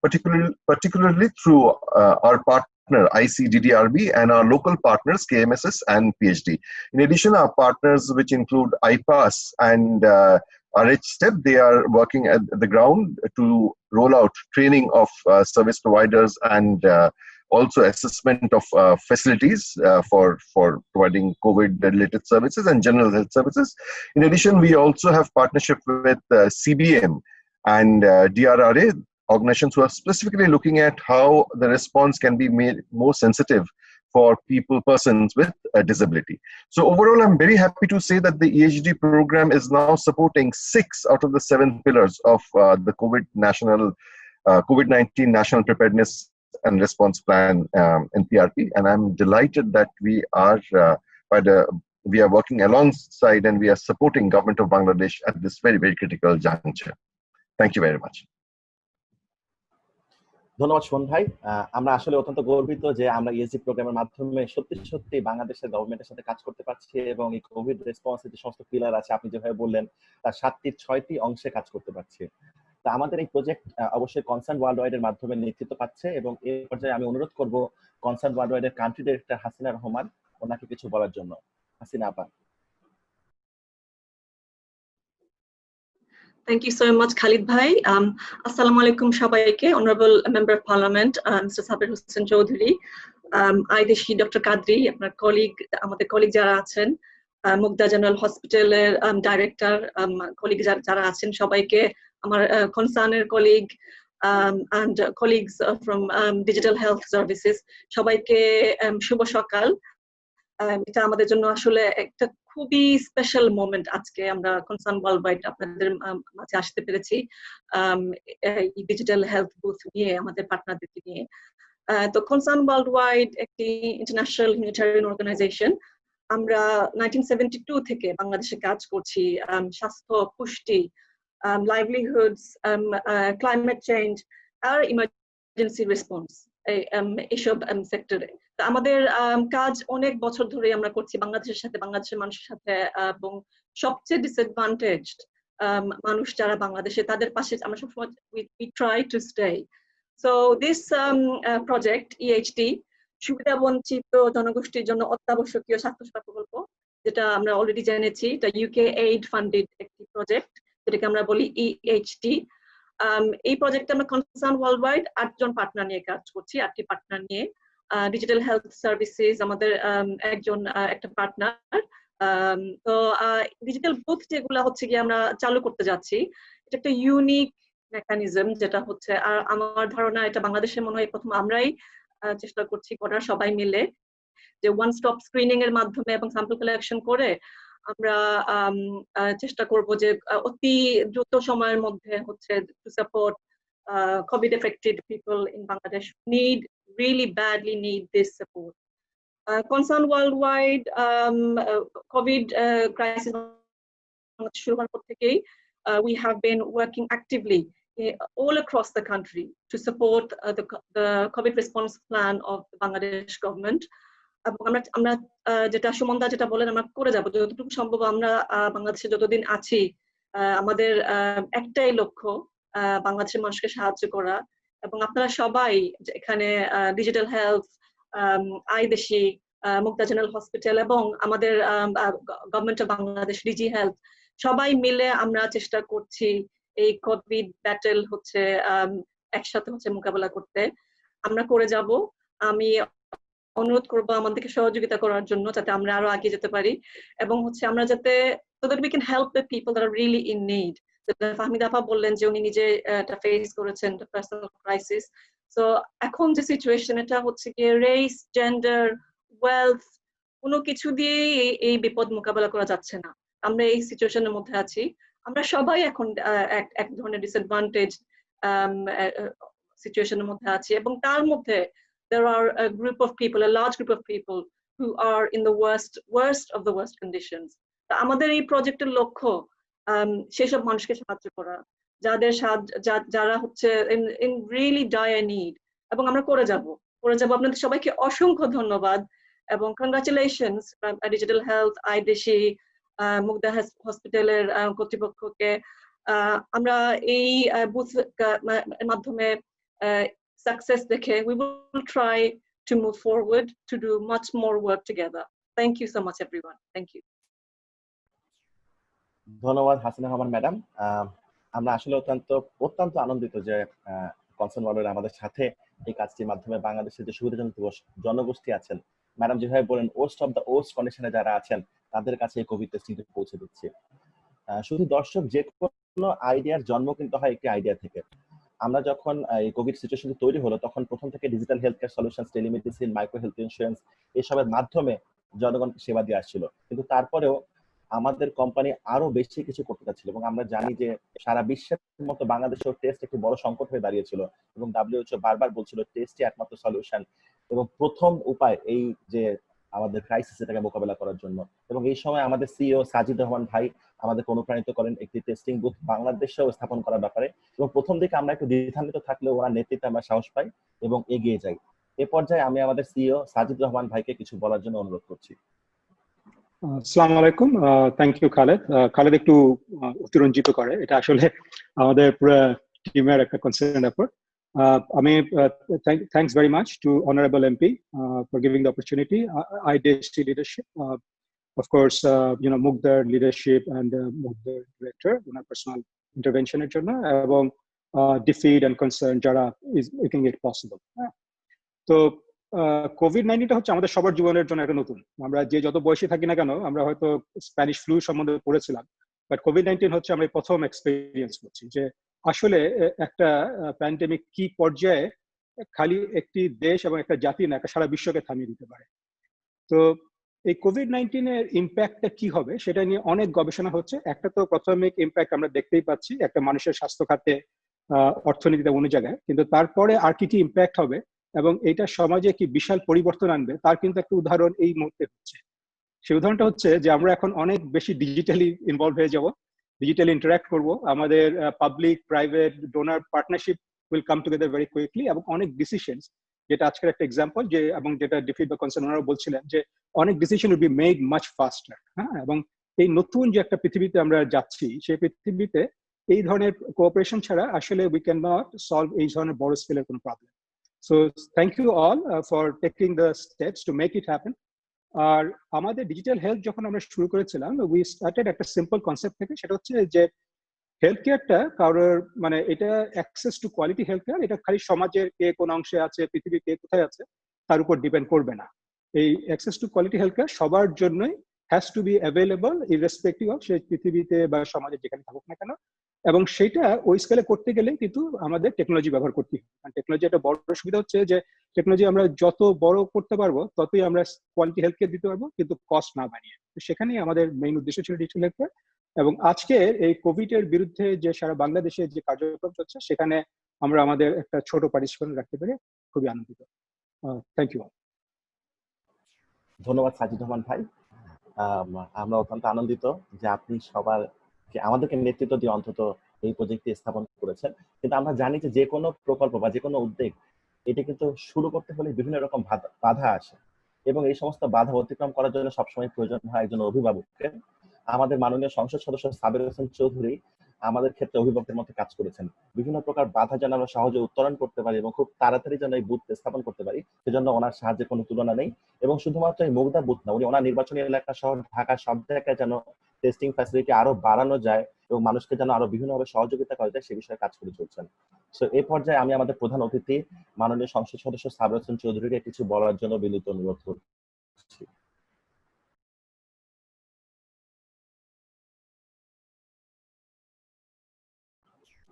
particularly through our partner ICDDRB and our local partners KMSS and PhD. In addition, our partners, which include IPAS and RH-STEP, they are working at the ground to roll out training of service providers and also assessment of facilities for providing COVID-related services and general health services. In addition, we also have partnership with CBM and DRRA, organizations who are specifically looking at how the response can be made more sensitive for persons with a disability. So overall, I'm very happy to say that the EHD program is now supporting 6 out of the 7 pillars of the COVID-19 National Preparedness and Response Plan in PRP, and I'm delighted that we are working alongside and we are supporting Government of Bangladesh at this very, very critical juncture. Thank you very much. ধন্যবাদ শোন ভাই। আমরা আসলে অত্যন্ত গর্বিত যে আমরা ESD প্রোগ্রামের মাধ্যমে সত্যি বাংলাদেশের গভর্নমেন্টের সাথে কাজ করতে পারছি এবং এই কোভিড রেসপন্সের যে সমস্ত পিলার আছে আপনি যেভাবে বললেন তার 7টি অংশে কাজ করতে পারছি। তা আমাদের এই প্রজেক্ট অবশ্যই কনসার্ন ওয়ার্ল্ড ওয়াইড এর মাধ্যমে নেতৃত্ব পাচ্ছে এবং এই পর্যায়ে আমি অনুরোধ করব কনসার্ন ওয়ার্ল্ড ওয়াইড এর কান্ট্রি ডাইরেক্টর হাসিনা রহমান ওনাকে কিছু বলার জন্য। হাসিনা আপা। Thank you so much, Khalid Bhai. Assalamu alaikum shabaike, Honorable Member of Parliament, Mr. Sabir Hossain Chaudhary, Aideshi Dr. Kadri, আপনার আমাদের কলিগ যারা আছেন, মুগদা জেনারেল হসপিটালের ডাইরেক্টর, কলিগ যারা আছেন সবাইকে, আমার কনসার্নের colleague and colleagues from Digital Health Services, সবাইকে শুভ সকাল। এটা আমাদের জন্য আসলে একটা খুবই স্পেশাল মোমেন্ট। আজকে আমরা কনসার্ন ওয়ার্ল্ড ওয়াইড আপনাদের মাঝে আসতে পেরেছি ডিজিটাল হেলথ বুথ নিয়ে, আমাদের পার্টনারদেরকে নিয়ে। তো কনসার্ন ওয়ার্ল্ড ওয়াইড একটি ইন্টারন্যাশনাল হিউম্যানিটেরিয়ান অর্গানাইজেশন। আমরা 1972 থেকে বাংলাদেশে কাজ করছি স্বাস্থ্য, পুষ্টি, লাইভলিহুডস, ক্লাইমেট চেঞ্জ আর ইমার্জেন্সি রেসপন্স এইসব সেক্টরে। আমাদের কাজ অনেক বছর ধরে আমরা করছি বাংলাদেশের সাথে, বাংলাদেশের মানুষের সাথে, এবং সবচেয়ে ডিসঅ্যাডভান্টেজড মানুষ যারা বাংলাদেশে তাদের পাশে আমরা সবসময় we try to stay. So this project EHD সুবিধা বঞ্চিত জনগোষ্ঠীর জন্য অত্যাবশ্যকীয় স্বাস্থ্যসেবা প্রকল্প, যেটা আমরা অলরেডি জেনেছি, এটা UK aid funded একটি প্রজেক্ট, যেটাকে আমরা বলি EHD। এই প্রজেক্টে আমরা কনসার্ন ওয়ার্ল্ড ওয়াইড 8 জন পার্টনার নিয়ে কাজ করছি, 8টি পার্টনার নিয়ে। ডিজিটাল হেলথ সার্ভিসেস আমাদের একটা পার্টনার। তো ডিজিটাল বুথ যেগুলো হচ্ছে গিয়ে আমরা চালু করতে যাচ্ছি, এটা একটা ইউনিক মেকানিজম, যেটা হচ্ছে আর আমার ধারণা এটা বাংলাদেশে মনে হয় প্রথম আমরাই চেষ্টা করছি করার, সবাই মিলে, যে ওয়ান স্টপ স্ক্রিনিং এর মাধ্যমে এবং স্যাম্পল কালেকশন করে আমরা চেষ্টা করব যে অতি দ্রুত সময়ের মধ্যে হচ্ছে to support COVID affected people in Bangladesh really badly need this support. Concern worldwide, COVID crisis শুরু হওয়ার পর থেকেই we have been working actively all across the country to support the COVID response plan of the Bangladesh government. আমরা যেটা সুমনদা যেটা বলেন আমরা করে যাব যতটুকু সম্ভব। আমরা বাংলাদেশে যতদিন আছি আমাদের একটাই লক্ষ্য বাংলাদেশের মানুষকে সাহায্য করা, এবং আপনারা সবাই এখানে ডিজিটাল হেলথ, আইদেশি, মুক্তা জেনারেল হসপিটাল এবং আমাদের government of Bangladesh DG health সবাই মিলে আমরা চেষ্টা করছি এই কোভিড ব্যাটেল হচ্ছে একসাথে হচ্ছে মোকাবেলা করতে। আমরা করে যাব। আমি অনুরোধ করবো আমাদেরকে সহযোগিতা করার জন্য যাতে আমরা আরো আগে যেতে পারি, এবং হচ্ছে আমরা যাতে so that we can help the people that are really in need. Fahmida আপা বললেন যে উনি নিজে এটা ফেস করেছেন, পার্সোনাল ক্রাইসিস। সো এখন যে সিচুয়েশন এটা হচ্ছে গিয়ে রেস, জেন্ডার, ওয়েলথ কোনো কিছু দিয়ে এই বিপদ মোকাবেলা করা যাচ্ছে না। আমরা এই সিচুয়েশনের মধ্যে আছি। আমরা সবাই এখন এক ধরনের ডিসঅ্যাডভান্টেজ সিচুয়েশনের মধ্যে আছি, এবং তার মধ্যে there are a large group of people who are in the worst of the worst conditions. আমাদের এই প্রজেক্টের লক্ষ্য সেসব মানুষকে সাহায্য করা যারা হচ্ছে in really dire need, এবং আমরা করে যাব। আপনাদের সবাইকে অসংখ্য ধন্যবাদ এবং কংগ্রাচুলেশনস ডিজিটাল হেলথ, আইদেশি, মুগদা হসপিটালের কর্তৃপক্ষকে। আমরা এই বুথ মাধ্যমে success দেখে we will try to move forward to do much more work together. Thank you so much everyone. Thank you. ধন্যবাদ হাসিনা রহমান ম্যাডাম। আমরা আসলে অত্যন্ত আনন্দিত যে কনসার্ন ওয়ার্ল্ড আমাদের সাথে এই কাজটির মাধ্যমে বাংলাদেশের যে সুবিধাজনক জনগোষ্ঠী আছেন, ম্যাডাম যেভাবে বলেন ওস্ট অফ দ্য ওস্ট কন্ডিশনে যারা আছেন তাদের কাছে এই কোভিড টেস্টিং পৌঁছে দিচ্ছে। শুধু দর্শক, যে কোনো আইডিয়ার জন্ম কিন্তু হয় একটি আইডিয়া থেকে। আমরা যখন এই কোভিড সিচুয়েশন তৈরি হলো তখন প্রথম থেকে digital health care solutions, telemedicine, micro health insurance এসবের মাধ্যমে জনগণকে সেবা দিয়ে আসছিল, কিন্তু তারপরেও আমাদের কোম্পানি আরো বেশি কিছু করতে চাচ্ছিল, এবং আমরা জানি যে সারা বিশ্বের মতো বাংলাদেশেও টেস্ট একটি বড় সংকট হয়ে দাঁড়িয়েছিল, এবং WHO বারবার বলছিল টেস্টই একমাত্র সলিউশন এবং প্রথম উপায় এই যে আমাদের ক্রাইসিস এটাকে মোকাবেলা করার জন্য। এবং এই সময় আমাদের সিইও সাজিদ রহমান ভাই আমাদেরকে অনুপ্রাণিত করেন একটি টেস্টিং বুথ বাংলাদেশেও স্থাপন করার ব্যাপারে, এবং প্রথম দিকে আমরা একটু দ্বিধান্বিত থাকলেও ওনার নেতৃত্বে আমরা সাহস পাই এবং এগিয়ে যাই। এ পর্যায়ে আমি আমাদের সিইও সাজিদ রহমান ভাইকে কিছু বলার জন্য অনুরোধ করছি। আসসালামু আলাইকুম। Thank you Khaled. খালেদ একটু অতিরঞ্জিত করে, এটা আসলে আমাদের পুরো টিমের একটা concern effort. Thanks very much to Honorable MP for giving the opportunity. IDC leadership, of course, Mugdar leadership and Mugdar director, personal intervention এর জন্য, এবং defeat and concern যারা is making it possible. তো কোভিড-19 হচ্ছে আমাদের সবার জীবনের জন্য একটা নতুন। আমরা যে যত বয়সে থাকি না কেন, আমরা হয়তো স্প্যানিশ ফ্লু সম্বন্ধে পড়েছিলাম, বাট কোভিড-19 হচ্ছে আমরা প্রথম এক্সপেরিয়েন্স করছি যে আসলে একটা প্যান্ডেমিক কি পর্যায়ে খালি একটি দেশ এবং একটা জাতি না, একটা সারা বিশ্বকে থামিয়ে দিতে পারে। তো এই কোভিড-19 এর ইম্প্যাক্টটা কি হবে সেটা নিয়ে অনেক গবেষণা হচ্ছে। একটা তো প্রাথমিক ইম্প্যাক্ট আমরা দেখতেই পাচ্ছি, একটা মানুষের স্বাস্থ্য খাতে, অর্থনীতিতে অন্য জায়গায়, কিন্তু তারপরে আর কি কি ইম্প্যাক্ট হবে এবং এটা সমাজে কি বিশাল পরিবর্তন আনবে তার কিন্তু একটা উদাহরণ এই মুহূর্তে হচ্ছে। সেই উদাহরণটা হচ্ছে যে আমরা এখন অনেক বেশি ডিজিটালি ইনভলভ হয়ে যাব, ডিজিটালি ইন্টারাক্ট করব, আমাদের public private donor partnership will come together very quickly, এবং অনেক ডিসিশনস, যেটা আজকের একটা এক্সাম্পল যে, এবং যেটা ডিফিট বা কনসার্ন ওনারা বলছিলেন যে অনেক decision will be made much ফাস্টার। হ্যাঁ, এবং এই নতুন যে একটা পৃথিবীতে আমরা যাচ্ছি, সেই পৃথিবীতে এই ধরনের কোঅপারেশন ছাড়া আসলে উই ক্যান নট সলভ এই ধরনের বড় স্কেলের কোনো problem. So thank you all for taking the steps to make it happen. আর আমাদের ডিজিটাল হেলথ যখন আমরা শুরু করেছিলাম, উই স্টার্টেড একটা সিম্পল কনসেপ্ট থেকে, সেটা হচ্ছে যে হেলথ কেয়ারটা কারোর মানে এটা access to quality health care, এটা খালি সমাজের কে কোন অংশে আছে, পৃথিবীর কে কোথায় আছে তার উপর ডিপেন্ড করবে না। এই access to quality health care সবার জন্যই has to be available irrespective of সেই পৃথিবীতে বা সমাজে যেখানে থাকুক না কেন, এবং সেটা ওই স্কেলে করতে গেলে কিন্তু আমাদের টেকনোলজি ব্যবহার করতে হবে। কারণ টেকনোলজি একটা বড় সুবিধা হচ্ছে যে টেকনোলজি আমরা যত বড় করতে পারবো ততই আমরা কোয়ালিটি হেলথ কেয়ার দিতে পারবো, কিন্তু কস্ট না বাড়িয়ে। তো সেখানেই আমাদের মেইন উদ্দেশ্য ছিল ডিজিটাল হেলথ কেয়ার। এবং আজকে এই কোভিড এর বিরুদ্ধে যে সারা বাংলাদেশে যে কার্যক্রম চলছে সেখানে আমরা আমাদের একটা ছোট পার্টিসিপেন্ট রাখতে পেরে খুবই আনন্দিত। Thank you. ধন্যবাদ সাজিদ রহমান ভাই। আমরা অত্যন্ত আনন্দিত যে আপনি সবারকে আমাদেরকে নেতৃত্ব দিয়ে অন্তত এই প্রজেক্টটি স্থাপন করেছেন। কিন্তু আমরা জানি যে কোনো প্রকল্প বা যে কোনো উদ্যোগ এটা কিন্তু শুরু করতে হলে বিভিন্ন রকম বাধা আসে, এবং এই সমস্ত বাধা অতিক্রম করার জন্য সবসময় প্রয়োজন হয় একজন অভিভাবকের। আমাদের মাননীয় সংসদ সদস্য সাবের হোসেন চৌধুরী আমাদের ক্ষেত্রে অভিভাবকের মতো কাজ করেছেন। বিভিন্ন প্রকার বাধা যেন আমরা সহজে উত্তরণ করতে পারি এবং খুব তাড়াতাড়ি যেন এই বুথ স্থাপন করতে পারি, সেজন্য ওনার সাহায্যের কোনো তুলনা নেই। এবং শুধুমাত্র এই মুগদা বুথ না, উনি ওনার নির্বাচনী এলাকা সহ ঢাকা সব জায়গায় যেন টেস্টিং ফ্যাসিলিটি আরো বাড়ানো যায় এবং মানুষকে যেন আরো বিভিন্নভাবে সহযোগিতা করা যায় সে বিষয়ে কাজ করে চলছেন। তো এই পর্যায়ে আমি আমাদের প্রধান অতিথি মাননীয় সংসদ সদস্য সাবের হোসেন চৌধুরীকে কিছু বলার জন্য বিনীত অনুরোধ করছি।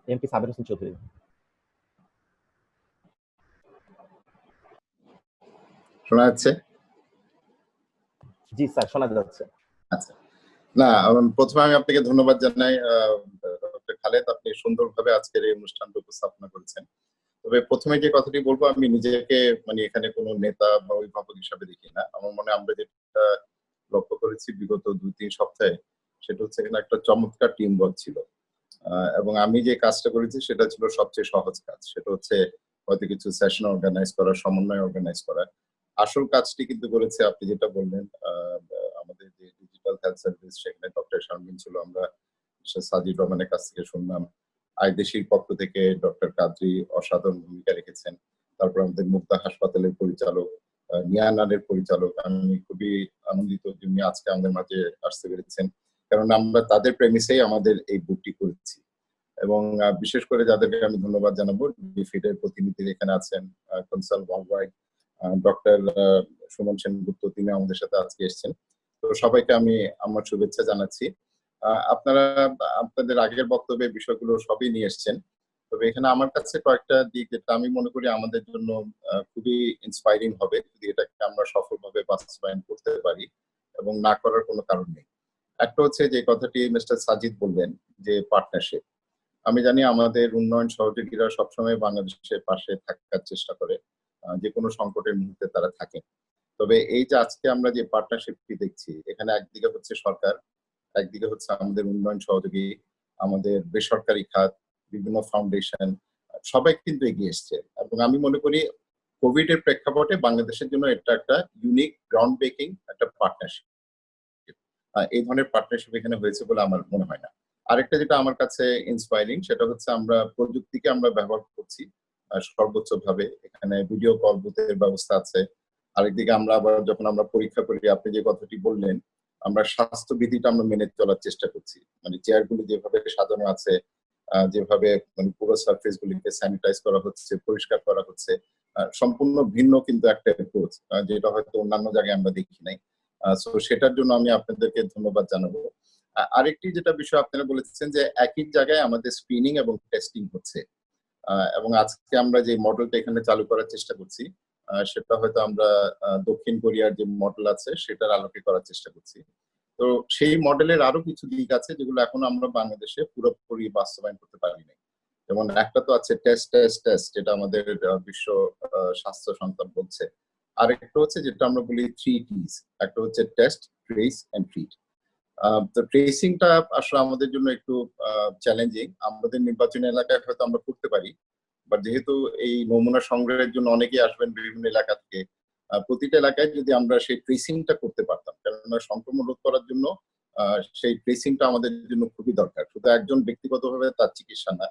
এমপি সাবের হোসেন চৌধুরী। শোনা যাচ্ছে? জি স্যার, শোনা যাচ্ছে। আচ্ছা, না প্রথমে আমি আপনাকে ধন্যবাদ জানাই ডক্টর খালেদ, আপনি সুন্দরভাবে আজকের এই অনুষ্ঠানটা উপস্থাপনা করেছেন। তবে প্রথমে যে কথাটি বলবো, আমি নিজেকে মানে এখানে কোনো নেতা বা অভিভাবক হিসাবে দেখি না। আমার মনে আমরা যেটা লক্ষ্য করেছি বিগত 2-3 সপ্তাহে, সেটা হচ্ছে এখানে একটা চমৎকার টিম ওয়ার্ক ছিল। এবং আমি যে কাজটা করেছি সেটা ছিল সবচেয়ে সহজ কাজ, সেটা হচ্ছে হয়তো কিছু সেশন অর্গানাইজ করা, সমন্বয় অর্গানাইজ করা। আসল কাজটি কিন্তু করেছে আপনি যেটা বললেন, আমাদের যে ডিজিটাল হেলথ সার্ভিস, সেখানে ডক্টর শারমিন ছিল, আমরা সাজিদ রহমানের কাছ থেকে শুনলাম, আইদেশির পক্ষ থেকে ডক্টর কাদরি অসাধারণ ভূমিকা রেখেছেন। তারপর আমাদের মুক্তা হাসপাতালের পরিচালক, নিয়ানারের পরিচালক, আমি খুবই আনন্দিত যে উনি আজকে আমাদের মাঝে আসতে পেরেছেন, কারণ আমরা তাদের প্রেমিসেই আমাদের এই বুকটি করেছি। এবং বিশেষ করে যাদেরকে আমি ধন্যবাদ জানাবো, ডিফিডের প্রতিনিধি এখানে আছেন, consul worldwide doctor Suman Sengupta, তিনি আমাদের সাথে আজকে এসেছেন। তো সবাইকে আমি আমার শুভেচ্ছা জানাচ্ছি। আপনারা আপনাদের আগের বক্তব্যে বিষয়গুলো সবই নিয়ে এসেছেন, তবে এখানে আমার কাছে কয়েকটা দিক যেটা আমি মনে করি আমাদের জন্য খুবই ইন্সপায়ারিং হবে যদি এটাকে আমরা সফলভাবে বাস্তবায়ন করতে পারি, এবং না করার কোনো কারণ নেই। একটা হচ্ছে যে কথাটি মিস্টার সাজিদ বললেন যে পার্টনারশিপ। আমি জানি আমাদের উন্নয়ন সহযোগীরা সবসময় বাংলাদেশের পাশে থাকার চেষ্টা করে, যে কোনো সংকটের মুহূর্তে তারা থাকে। তবে এই যে আজকে আমরা যে পার্টনারশিপটি দেখছি, এখানে একদিকে হচ্ছে সরকার, একদিকে হচ্ছে আমাদের উন্নয়ন সহযোগী, আমাদের বেসরকারি খাত, বিভিন্ন ফাউন্ডেশন, সবাই কিন্তু এগিয়ে এসছে। এবং আমি মনে করি কোভিড এর প্রেক্ষাপটে বাংলাদেশের জন্য এটা একটা ইউনিক গ্রাউন্ড ব্রেকিং একটা পার্টনারশিপ। এই ধরনের পার্টনারশিপ এখানে হয়েছে বলে আমার মনে হয় না। আরেকটা যেটা আমার কাছে ইন্সপায়ারিং, সেটা হচ্ছে আমরা প্রযুক্তিকে আমরা ব্যবহার করছি সর্বোচ্চ ভাবে। এখানে ভিডিও কল বুথের ব্যবস্থা আছে। আরেকদিকে আমরা আবার যখন আমরা পরীক্ষা করি, আপনি যে কথাটি বললেন, আমরা স্বাস্থ্যবিধিটা আমরা মেনে চলার চেষ্টা করছি। মানে চেয়ারগুলি যেভাবে সাজানো আছে, যেভাবে মানে পুরো সারফেস গুলিকে স্যানিটাইজ করা হচ্ছে, পরিষ্কার করা হচ্ছে, সম্পূর্ণ ভিন্ন কিন্তু একটা অ্যাপ্রোচ, যেটা হয়তো অন্যান্য জায়গায় আমরা দেখি নাই। সো সেটার জন্য আমি আপনাদেরকে ধন্যবাদ জানাবো। আরেকটি যেটা বিষয় আপনারা বলেছেন যে একই জায়গায় আমাদের স্ক্রিনিং এবং টেস্টিং হচ্ছে, এবং আজকে আমরা যে মডেলটা এখানে চালু করার চেষ্টা করছি, সেটা হয়তো আমরা দক্ষিণ কোরিয়ার যে মডেল আছে সেটার আলোকে করার চেষ্টা করছি। তো সেই মডেলের আরো কিছু দিক আছে যেগুলো এখন আমরা বাংলাদেশে পুরোপুরি বাস্তবায়ন করতে পারিনি। যেমন একটা তো আছে টেস্ট টেস্ট টেস্ট, যেটা আমাদের বিশ্ব স্বাস্থ্য সংস্থা বলছে। আরেকটা হচ্ছে যেটা আমরা বলি 3 T's, একটা হচ্ছে টেস্ট, ট্রেস এন্ড ট্রিট। তো ট্রেসিংটা আসলে আমাদের জন্য একটু চ্যালেঞ্জিং। আমাদের নির্বাচনী এলাকায় হয়তো আমরা করতে পারি, বাট যেহেতু এই নমুনা সংগ্রহের জন্য অনেকেই আসবেন বিভিন্ন এলাকা থেকে, প্রতিটা এলাকায় যদি আমরা সেই ট্রেসিংটা করতে পারতাম, কেননা সংক্রমণ রোধ করার জন্য সেই ট্রেসিংটা আমাদের জন্য খুবই দরকার। শুধু একজন ব্যক্তিগতভাবে তার চিকিৎসা না,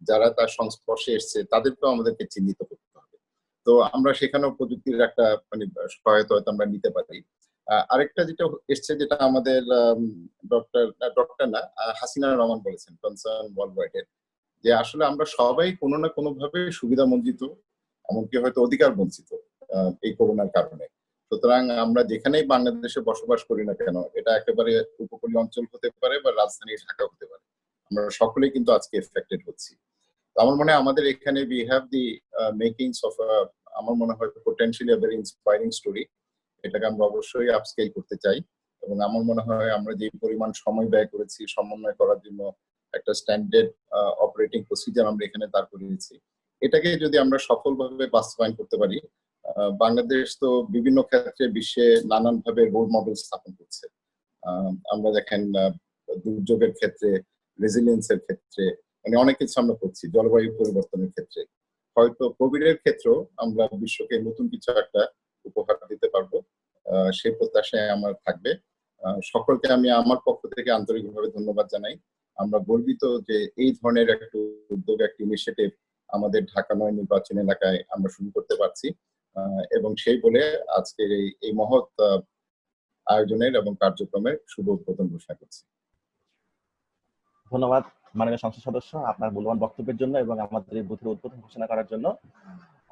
যারা তার সংস্পর্শে এসছে তাদেরকেও আমাদেরকে চিহ্নিত করতে হবে। তো আমরা সেখানেও প্রযুক্তির একটা মানে সহায়তা হয়তো আমরা নিতে পারি। আরেকটা যেটা এসছে, যেটা আমাদের ডক্টর হাসিনা রহমান বলেছেন, কনসার্ন ওয়ার্ল্ডওয়াইড এর, যে আসলে আমরা সবাই কোনো না কোনো ভাবে সুবিধা বঞ্চিত, এমনকি হয়তো অধিকার বঞ্চিত এই করোনার কারণে। সুতরাং আমরা যেখানেই বাংলাদেশে বসবাস করি না কেন, এটা একেবারে উপকূলীয় অঞ্চল হতে পারে বা রাজধানী ঢাকা হতে পারে, আমরা সকলেই কিন্তু আজকে এফেক্টেড হচ্ছি। আমার মনে হয় আমাদের এখানে উই হ্যাভ দি মেকিংস অফ আমার মনে হয় পোটেনশিয়ালি ভেরি ইন্সপায়ারিং স্টোরি। এটাকে আমরা অবশ্যই আপস্কেল করতে চাই এবং আমার মনে হয় আমরা যে পরিমাণ সময় ব্যয় করেছি সমন্বয় করার জন্য একটা স্ট্যান্ডার্ড অপারেটিং প্রসিজার আমরা এখানে দাঁড় করিয়েছি, এটাকে যদি আমরা সফলভাবে বাস্তবায়ন করতে পারি, বাংলাদেশ তো বিভিন্ন ক্ষেত্রে বিশ্বে নানানভাবে রোল মডেল স্থাপন করছে। আমরা দেখেন দুর্যোগের ক্ষেত্রে, রেজিলিয়েন্সের ক্ষেত্রে, মানে অনেক কিছু আমরা করছি, জলবায়ু পরিবর্তনের ক্ষেত্রে। হয়তো কোভিডের ক্ষেত্রেও আমরা বিশ্বকে নতুন কিছু একটা উপহার দিতে পারবো, সেই প্রত্যাশায় আমার থাকবে। সকলকে আমি আমার পক্ষ থেকে আন্তরিকভাবে ধন্যবাদ জানাই। আমরা গর্বিত যে এই ধরনের একটা উদ্যোগ, একটা ইনিশিয়েটিভ আমাদের ঢাকা ৯ নির্বাচন এলাকায় আমরা শুরু করতে পারছি, এবং সেই বলে আজকের এই মহৎ আয়োজনের এবং কার্যক্রমের শুভ উদ্বোধন ঘোষণা করছি। ধন্যবাদ মাননীয় সংসদ সদস্য আপনার মূল্যবান বক্তব্যের জন্য এবং আমাদের এই বুথের উদ্বোধন ঘোষণা করার জন্য।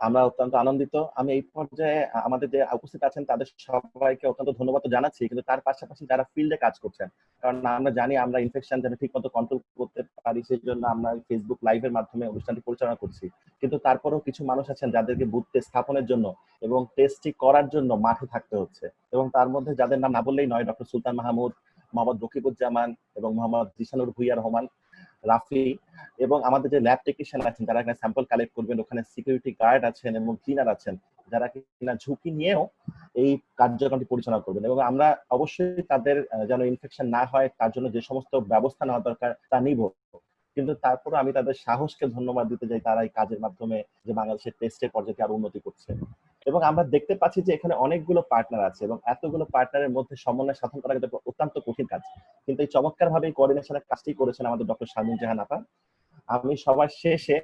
আমরা অত্যন্ত আনন্দিত। আমি এই পর্যায়ে আমাদের যে উপস্থিত আছেন তাদের সবাইকে অত্যন্ত ধন্যবাদ জানাচ্ছি, কিন্তু তার পাশাপাশি যারা ফিল্ডে কাজ করছেন, কারণ আমরা জানি আমরা ইনফেকশন যেন ঠিক মতো কন্ট্রোল করতে পারি, সেই জন্য আমরা ফেসবুক লাইভের মাধ্যমে অনুষ্ঠানটি পরিচালনা করছি। কিন্তু তারপরেও কিছু মানুষ আছেন যাদেরকে বুথে স্থাপনের জন্য এবং টেস্টটি করার জন্য মাঠে থাকতে হচ্ছে, এবং তার মধ্যে যাদের নাম না বললেই নয়, ডক্টর সুলতান মাহমুদ, মোহাম্মদ রকিবুজ্জামান এবং মোহাম্মদ জিসানুর ভুইয়া রহমান, রাফি, এবং আমাদের যে ল্যাব টেকনিশিয়ান আছেন যারা এখানে স্যাম্পল কালেক্ট করবেন, ওখানে সিকিউরিটি গার্ড আছেন এবং ক্লিনার আছেন যারা কিনা ঝুঁকি নিয়েও এই কার্যক্রমটি পরিচালনা করবেন, এবং আমরা অবশ্যই তাদের যেন ইনফেকশন না হয় তার জন্য যে সমস্ত ব্যবস্থা নেওয়া দরকার তা নিব। কিন্তু তারপরে আমি তাদের সাহসকে ধন্যবাদ দিতে চাই, তারা এই কাজের মাধ্যমে যে বাংলাদেশের টেস্টের পর্যায়ে আরো উন্নতি করছে। এবং আমরা দেখতে পাচ্ছি যে এখানে অনেকগুলো পার্টনার আছে এবং এতগুলো পার্টনারের মধ্যে সমন্বয় সাধন করা কিন্তু অত্যন্ত কঠিন কাজ, কিন্তু এই চমৎকার ভাবে কোঅর্ডিনেশনের কাজটি করেছেন আমাদের ডক্টর শারমিন জাহান আপা। আমি সবার শেষে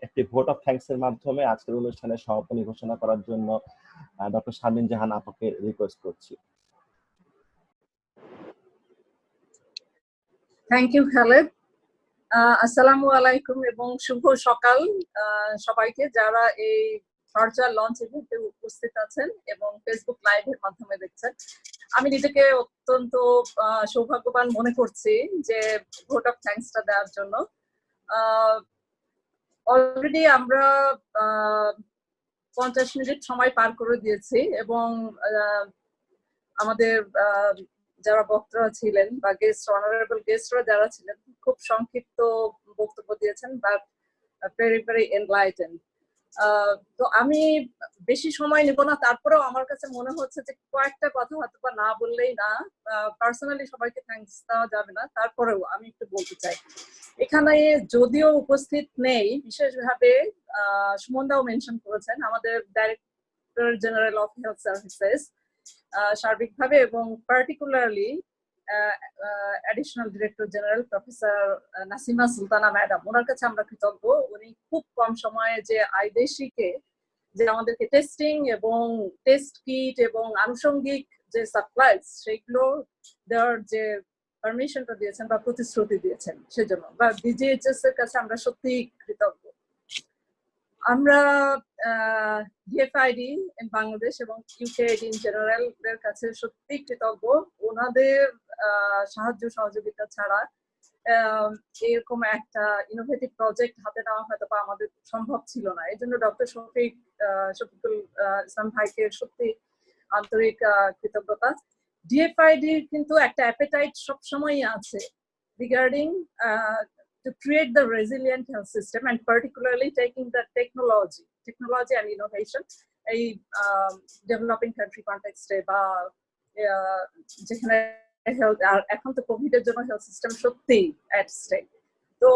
একটি ভোট অফ থ্যাঙ্কস এর মাধ্যমে আজকের অনুষ্ঠানের সমাপনী ঘোষণা করার জন্য ডক্টর শারমিন জাহান আপাকে রিকোয়েস্ট করছি। Thank you Khaled. আসসালামু আলাইকুম এবং শুভ সকাল সবাইকে যারা এই ভার্চুয়াল লঞ্চ ইভেন্টে উপস্থিত আছেন এবং ফেসবুক লাইভের মাধ্যমে দেখছেন। আমি নিজেকে অত্যন্ত সৌভাগ্যবান মনে করছি যে ভোট অফ থ্যাঙ্কসটা দেওয়ার জন্য। অলরেডি আমরা 50 মিনিট সময় পার করে দিয়েছি এবং আমাদের যারা বক্তারা ছিলেন বা গেস্ট, অনারেবল গেস্টরা যারা ছিলেন, খুব সংক্ষিপ্ত বক্তব্য দিয়েছেন, বাট ভেরি ভেরি এনলাইটেন্ড। তো আমি বেশি সময় নেব না, তারপরেও আমার কাছে মনে হচ্ছে যে কয়েকটা কথা হয়তো বা না বললেই না, পার্সোনালি সবাইকে থ্যাঙ্কস দেওয়া যাবে না, তারপরেও আমি একটু বলতে চাই। এখানে যদিও উপস্থিত নেই, বিশেষভাবে সুমনদাও মেনশন করেছেন, আমাদের director general of health services সার্বিকভাবে এবং particularly additional director general professor Nasima Sultana madam, ওনার কাছে আমরা কৃতজ্ঞ। উনি খুব কম সময়ে যে আইদেশিকে যে আমাদেরকে টেস্টিং এবং টেস্ট কিট এবং আনুষঙ্গিক যে সাপ্লাইজ সেগুলো দেওয়ার যে পারমিশনটা দিয়েছেন বা প্রতিশ্রুতি দিয়েছেন, সেজন্য বা বিজিএইচএস এর কাছে আমরা সত্যি কৃতজ্ঞ। আমরা ডিএফআইডি ইন বাংলাদেশ এবং ইউকেআইডি ইন জেনারেল এর কাছে সত্যি কৃতজ্ঞ। ওনাদের সাহায্য সহযোগিতা ছাড়া এরকম একটা ইনোভেটিভ প্রজেক্ট হাতে নেওয়া হয়তো বা আমাদের সম্ভব ছিল না। এই জন্য ডক্টর শফিকুল ইসলাম ভাইকে সত্যি আন্তরিক কৃতজ্ঞতা। ডিএফআইডির কিন্তু একটা অ্যাপেটাইট সবসময়ই আছে regarding to create the resilient health system and particularly taking the technology and innovation a developing country context বা যেখানে হেলথ এখন তো কোভিড এর জন্য হেলথ সিস্টেম সত্যি at stake। তো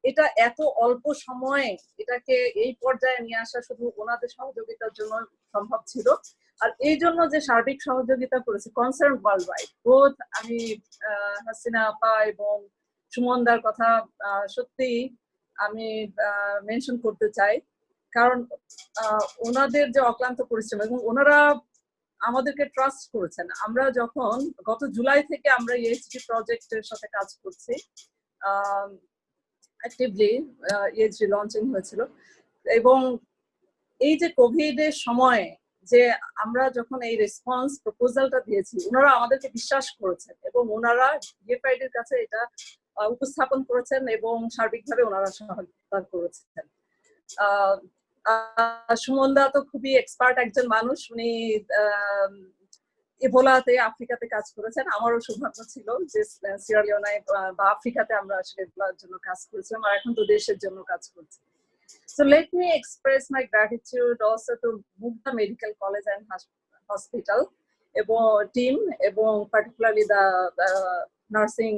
এটা এত অল্প সময়ে এটাকে এই পর্যায়ে নিয়ে আসা শুধু ওনাদের সহযোগিতার জন্য সম্ভব ছিল, আর এই জন্য যে সার্বিক সহযোগিতা করেছে কনসার্ন ওয়ার্ল্ড ওয়াইড, বোধ আমি হাসিনা আপা এবং সুমনদার কথা সত্যি আমি মেনশন করতে চাই, কারণ ওনাদের যে অক্লান্ত পরিশ্রম এবং ওনারা আমাদেরকে ট্রাস্ট করেছেন। আমরা যখন গত জুলাই থেকে আমরা ইএইচডি প্রজেক্টের সাথে কাজ করছি, অ্যাক্টিভলি ইএইচডি লঞ্চিং হয়েছিল, এবং এই যে কোভিড এর সময় যে আমরা যখন এই রেসপন্স প্রপোজালটা দিয়েছি, ওনারা আমাদেরকে বিশ্বাস করেছেন এবং ওনারা ডিএফআইডির কাছে এটা উপস্থাপন করেছেন এবং সার্বিকভাবে ওনারা সহযোগিতা করেছেন। সুমনদা তো খুবই এক্সপার্ট একজন মানুষ, উনি ইবোলাতে আফ্রিকাতে কাজ করেছেন। আমারও সৌভাগ্য ছিল যে সিয়েরা বা আফ্রিকাতে আমরা আসলে ইবোলার জন্য কাজ করেছিলাম, আর এখন তো দেশের জন্য কাজ করছি। So let me express my gratitude also to Mugdha Medical College and Hospital এবং team এবং particularly the nursing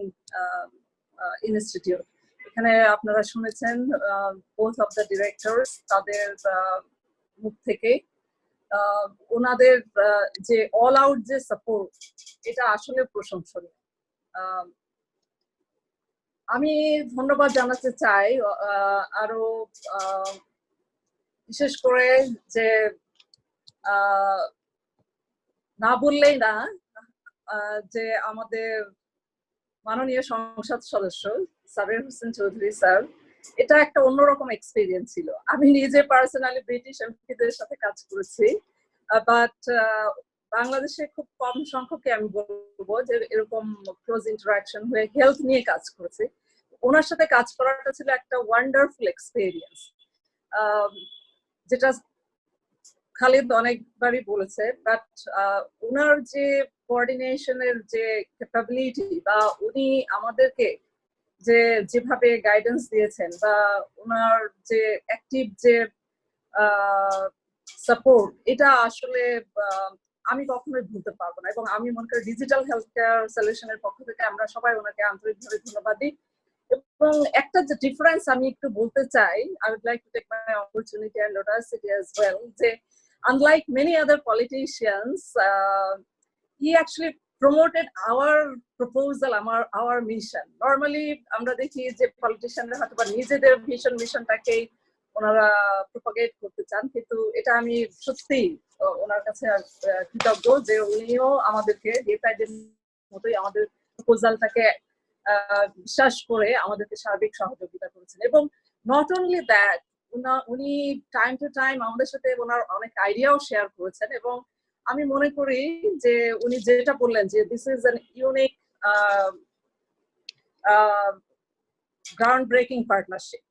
institute. এখানে আপনারা শুনেছেন both of the directors তাদের মুখ থেকে ওনাদের যে অল আউট যে সাপোর্ট, এটা আসলে প্রশংসনীয়। আমি ধন্যবাদ জানাতে চাই আরো বিশেষ করে যে না বললেই না যে আমাদের মাননীয় সংসদ সদস্য সাবের হোসেন চৌধুরী স্যার, এটা একটা অন্যরকম এক্সপিরিয়েন্স ছিল। আমি নিজে পার্সোনালি ব্রিটিশ এমপিদের সাথে কাজ করেছি, বাট বাংলাদেশে খুব কম সংখ্যকে আমি বলবো যে এরকম ক্লোজ ইন্টারাকশন হয়ে হেলথ নিয়ে কাজ করেছি। ওনার সাথে কাজ করাটা ছিল একটা ওয়ান্ডারফুল এক্সপিরিয়েন্স, যেটা খালিদ অনেকবারই বলেছে। বাট ওনার যে কোঅর্ডিনেশনের যে ক্যাপাবিলিটি বা উনি আমাদেরকে যেভাবে গাইডেন্স দিয়েছেন বা ওনার যে অ্যাক্টিভ যে সাপোর্ট, এটা আসলে আমি কখনোই ভুলতে পারবো না। এবং আমি মনে করি ডিজিটাল হেলথ কেয়ার সলিউশনের পক্ষ থেকে আমরা সবাই ওনাকে আন্তরিকভাবে ধন্যবাদ দিই। এবং একটা যে ডিফারেন্স আমি একটু বলতে চাই, I would like to take my opportunity and audacity as well, যে unlike many other politicians, he actually promoted our proposal, our mission. Normally আমরা দেখি যে পলিটিশিয়ানরা হয়তো বা নিজেদের মিশনটাকে ওনারা প্রপাগেট করতে চান, কিন্তু এটা আমি সত্যি ওনার কাছে কৃতজ্ঞ যে উনিও আমাদেরকে ডিএফআইডির মতোই আমাদের প্রপোজালটাকে বিশ্বাস করে আমাদেরকে সার্বিক সহযোগিতা করেছেন। এবং নট অনলি দ্যাট, উনি টাইম টু টাইম আমাদের সাথে ওনার অনেক আইডিয়াও শেয়ার করেছেন। এবং আমি মনে করি যে উনি যেটা বললেন যে this is an unique ground breaking partnership,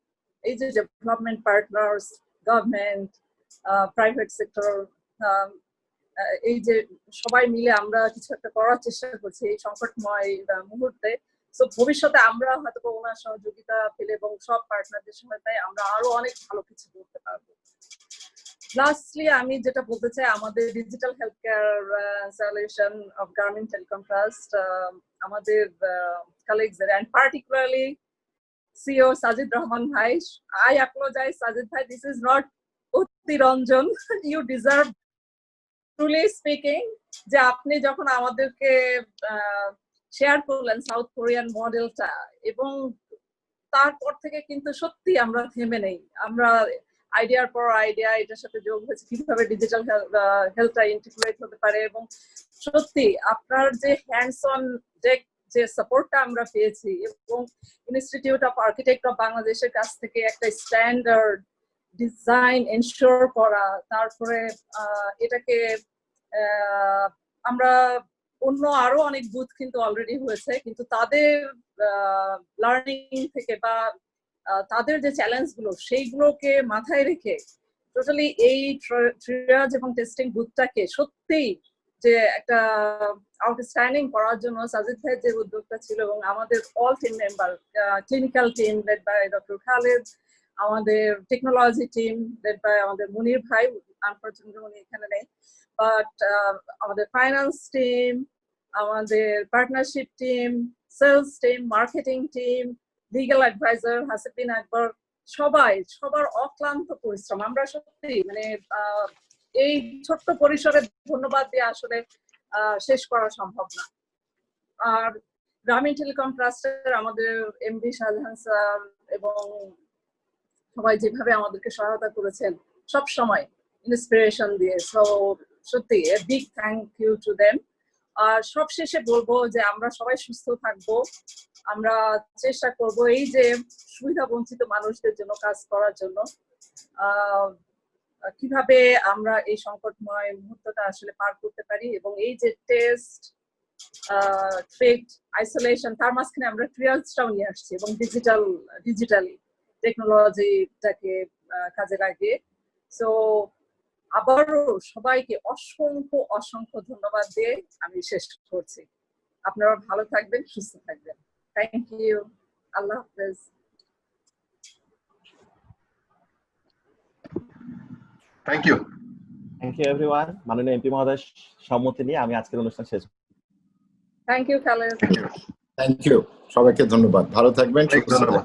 এই যে development partners, government, private sector, এই যে সবাই মিলে আমরা কিছু একটা করার চেষ্টা করছি এই সংকটময় মুহূর্তে। তো ভবিষ্যতে আমরা হয়তো ওনার সহযোগিতা পেলে এবং সব পার্টনারদের সহায়তায় আমরা আরো অনেক ভালো কিছু করতে পারবো। লাস্টলি আমি যেটা বলতে চাই, আমাদের digital health care solution of garment telecom trust, আমাদের colleagues and particularly CEO Sajid Rahman bhai, I apologize Sajid bhai, this is not Utti Ranjan, you deserve, truly speaking, যে আপনি যখন আমাদেরকে শেয়ার করলেন সাউথ কোরিয়ান মডেলটা, এবং তারপর থেকে কিন্তু সত্যি আমরা থেমে নেই। আমরা আইডিয়ার পর আইডিয়া এটার সাথে যোগ হয়েছে কিভাবে ডিজিটাল হেলথটা ইন্টিগ্রেট হতে পারে। এবং সত্যি আপনার যে হ্যান্ডস অন যে সাপোর্টটা আমরা পেয়েছি, এবং ইনস্টিটিউট অফ আর্কিটেক্ট অফ বাংলাদেশের কাছ থেকে একটা স্ট্যান্ডার্ড ডিজাইন এনশিওর করা, তারপরে এটাকে আমরা অন্য আরো অনেক বুথ কিন্তু অলরেডি হয়েছে, কিন্তু তাদের লার্নিং থেকে বা তাদের যে চ্যালেঞ্জ গুলো সেইগুলোকে মাথায় রেখে টোটালি এই ট্রিয়াজ এবং টেস্টিং বুথটাকে সত্যি যে একটা আউটস্ট্যান্ডিং করার জন্য সাজিদ ভাই যে উদ্যোগটা ছিল, এবং আমাদের all team member, clinical team led by doctor Khaled, আমাদের টেকনোলজি টিম লেড বাই আমাদের মুনির ভাই, আনফরচুনেটলি উনি এখানে নেই, বাট আমাদের ফাইন্যান্স টিম, আমাদের partnership team, sales team, marketing team, legal adviser Hasibin Akbar, সবার অক্লান্ত পরিশ্রম। আমরা সত্যি মানে এই ছোট্ট পরিসরে ধন্যবাদ দিয়ে আসলে শেষ করা সম্ভব না। আর গ্রামীণ টেলিকম ট্রাস্টের আমাদের এমডি শাহজাহান স্যার এবং সবাই যেভাবে আমাদেরকে সহায়তা করেছেন সব সময় ইন্সপিরেশন দিয়ে, সো সত্যি big thank you to them. আর সবশেষে বলবো যে আমরা সবাই সুস্থ থাকবো, আমরা চেষ্টা করব এই যে সুবিধা বঞ্চিত মানুষদের জন্য কাজ করার জন্য, কিভাবে আমরা এই সংকটময় মুহূর্তটা আসলে পার করতে পারি। এবং এই যে টেস্ট ট্রেড আইসোলেশন, তার মাঝখানে আমরা ট্রিয়ালসটাও নিয়ে আসছি এবং ডিজিটালি টেকনোলজিটাকে কাজে লাগিয়ে। সো আবারও সবাইকে অসংখ্য অসংখ্য ধন্যবাদ দিয়ে আমি শেষ করছি। আপনারা ভালো থাকবেন, সুস্থ থাকবেন। Thank you. আল্লাহ হাফেজ। Thank you everyone. মাননীয় এমপি মহোদয় সম্মতি নিয়ে আমি আজকের অনুষ্ঠান শেষ। Thank you Khaled. Thank you, সবাইকে ধন্যবাদ। ভালো থাকবেন, সুস্থ থাকবেন।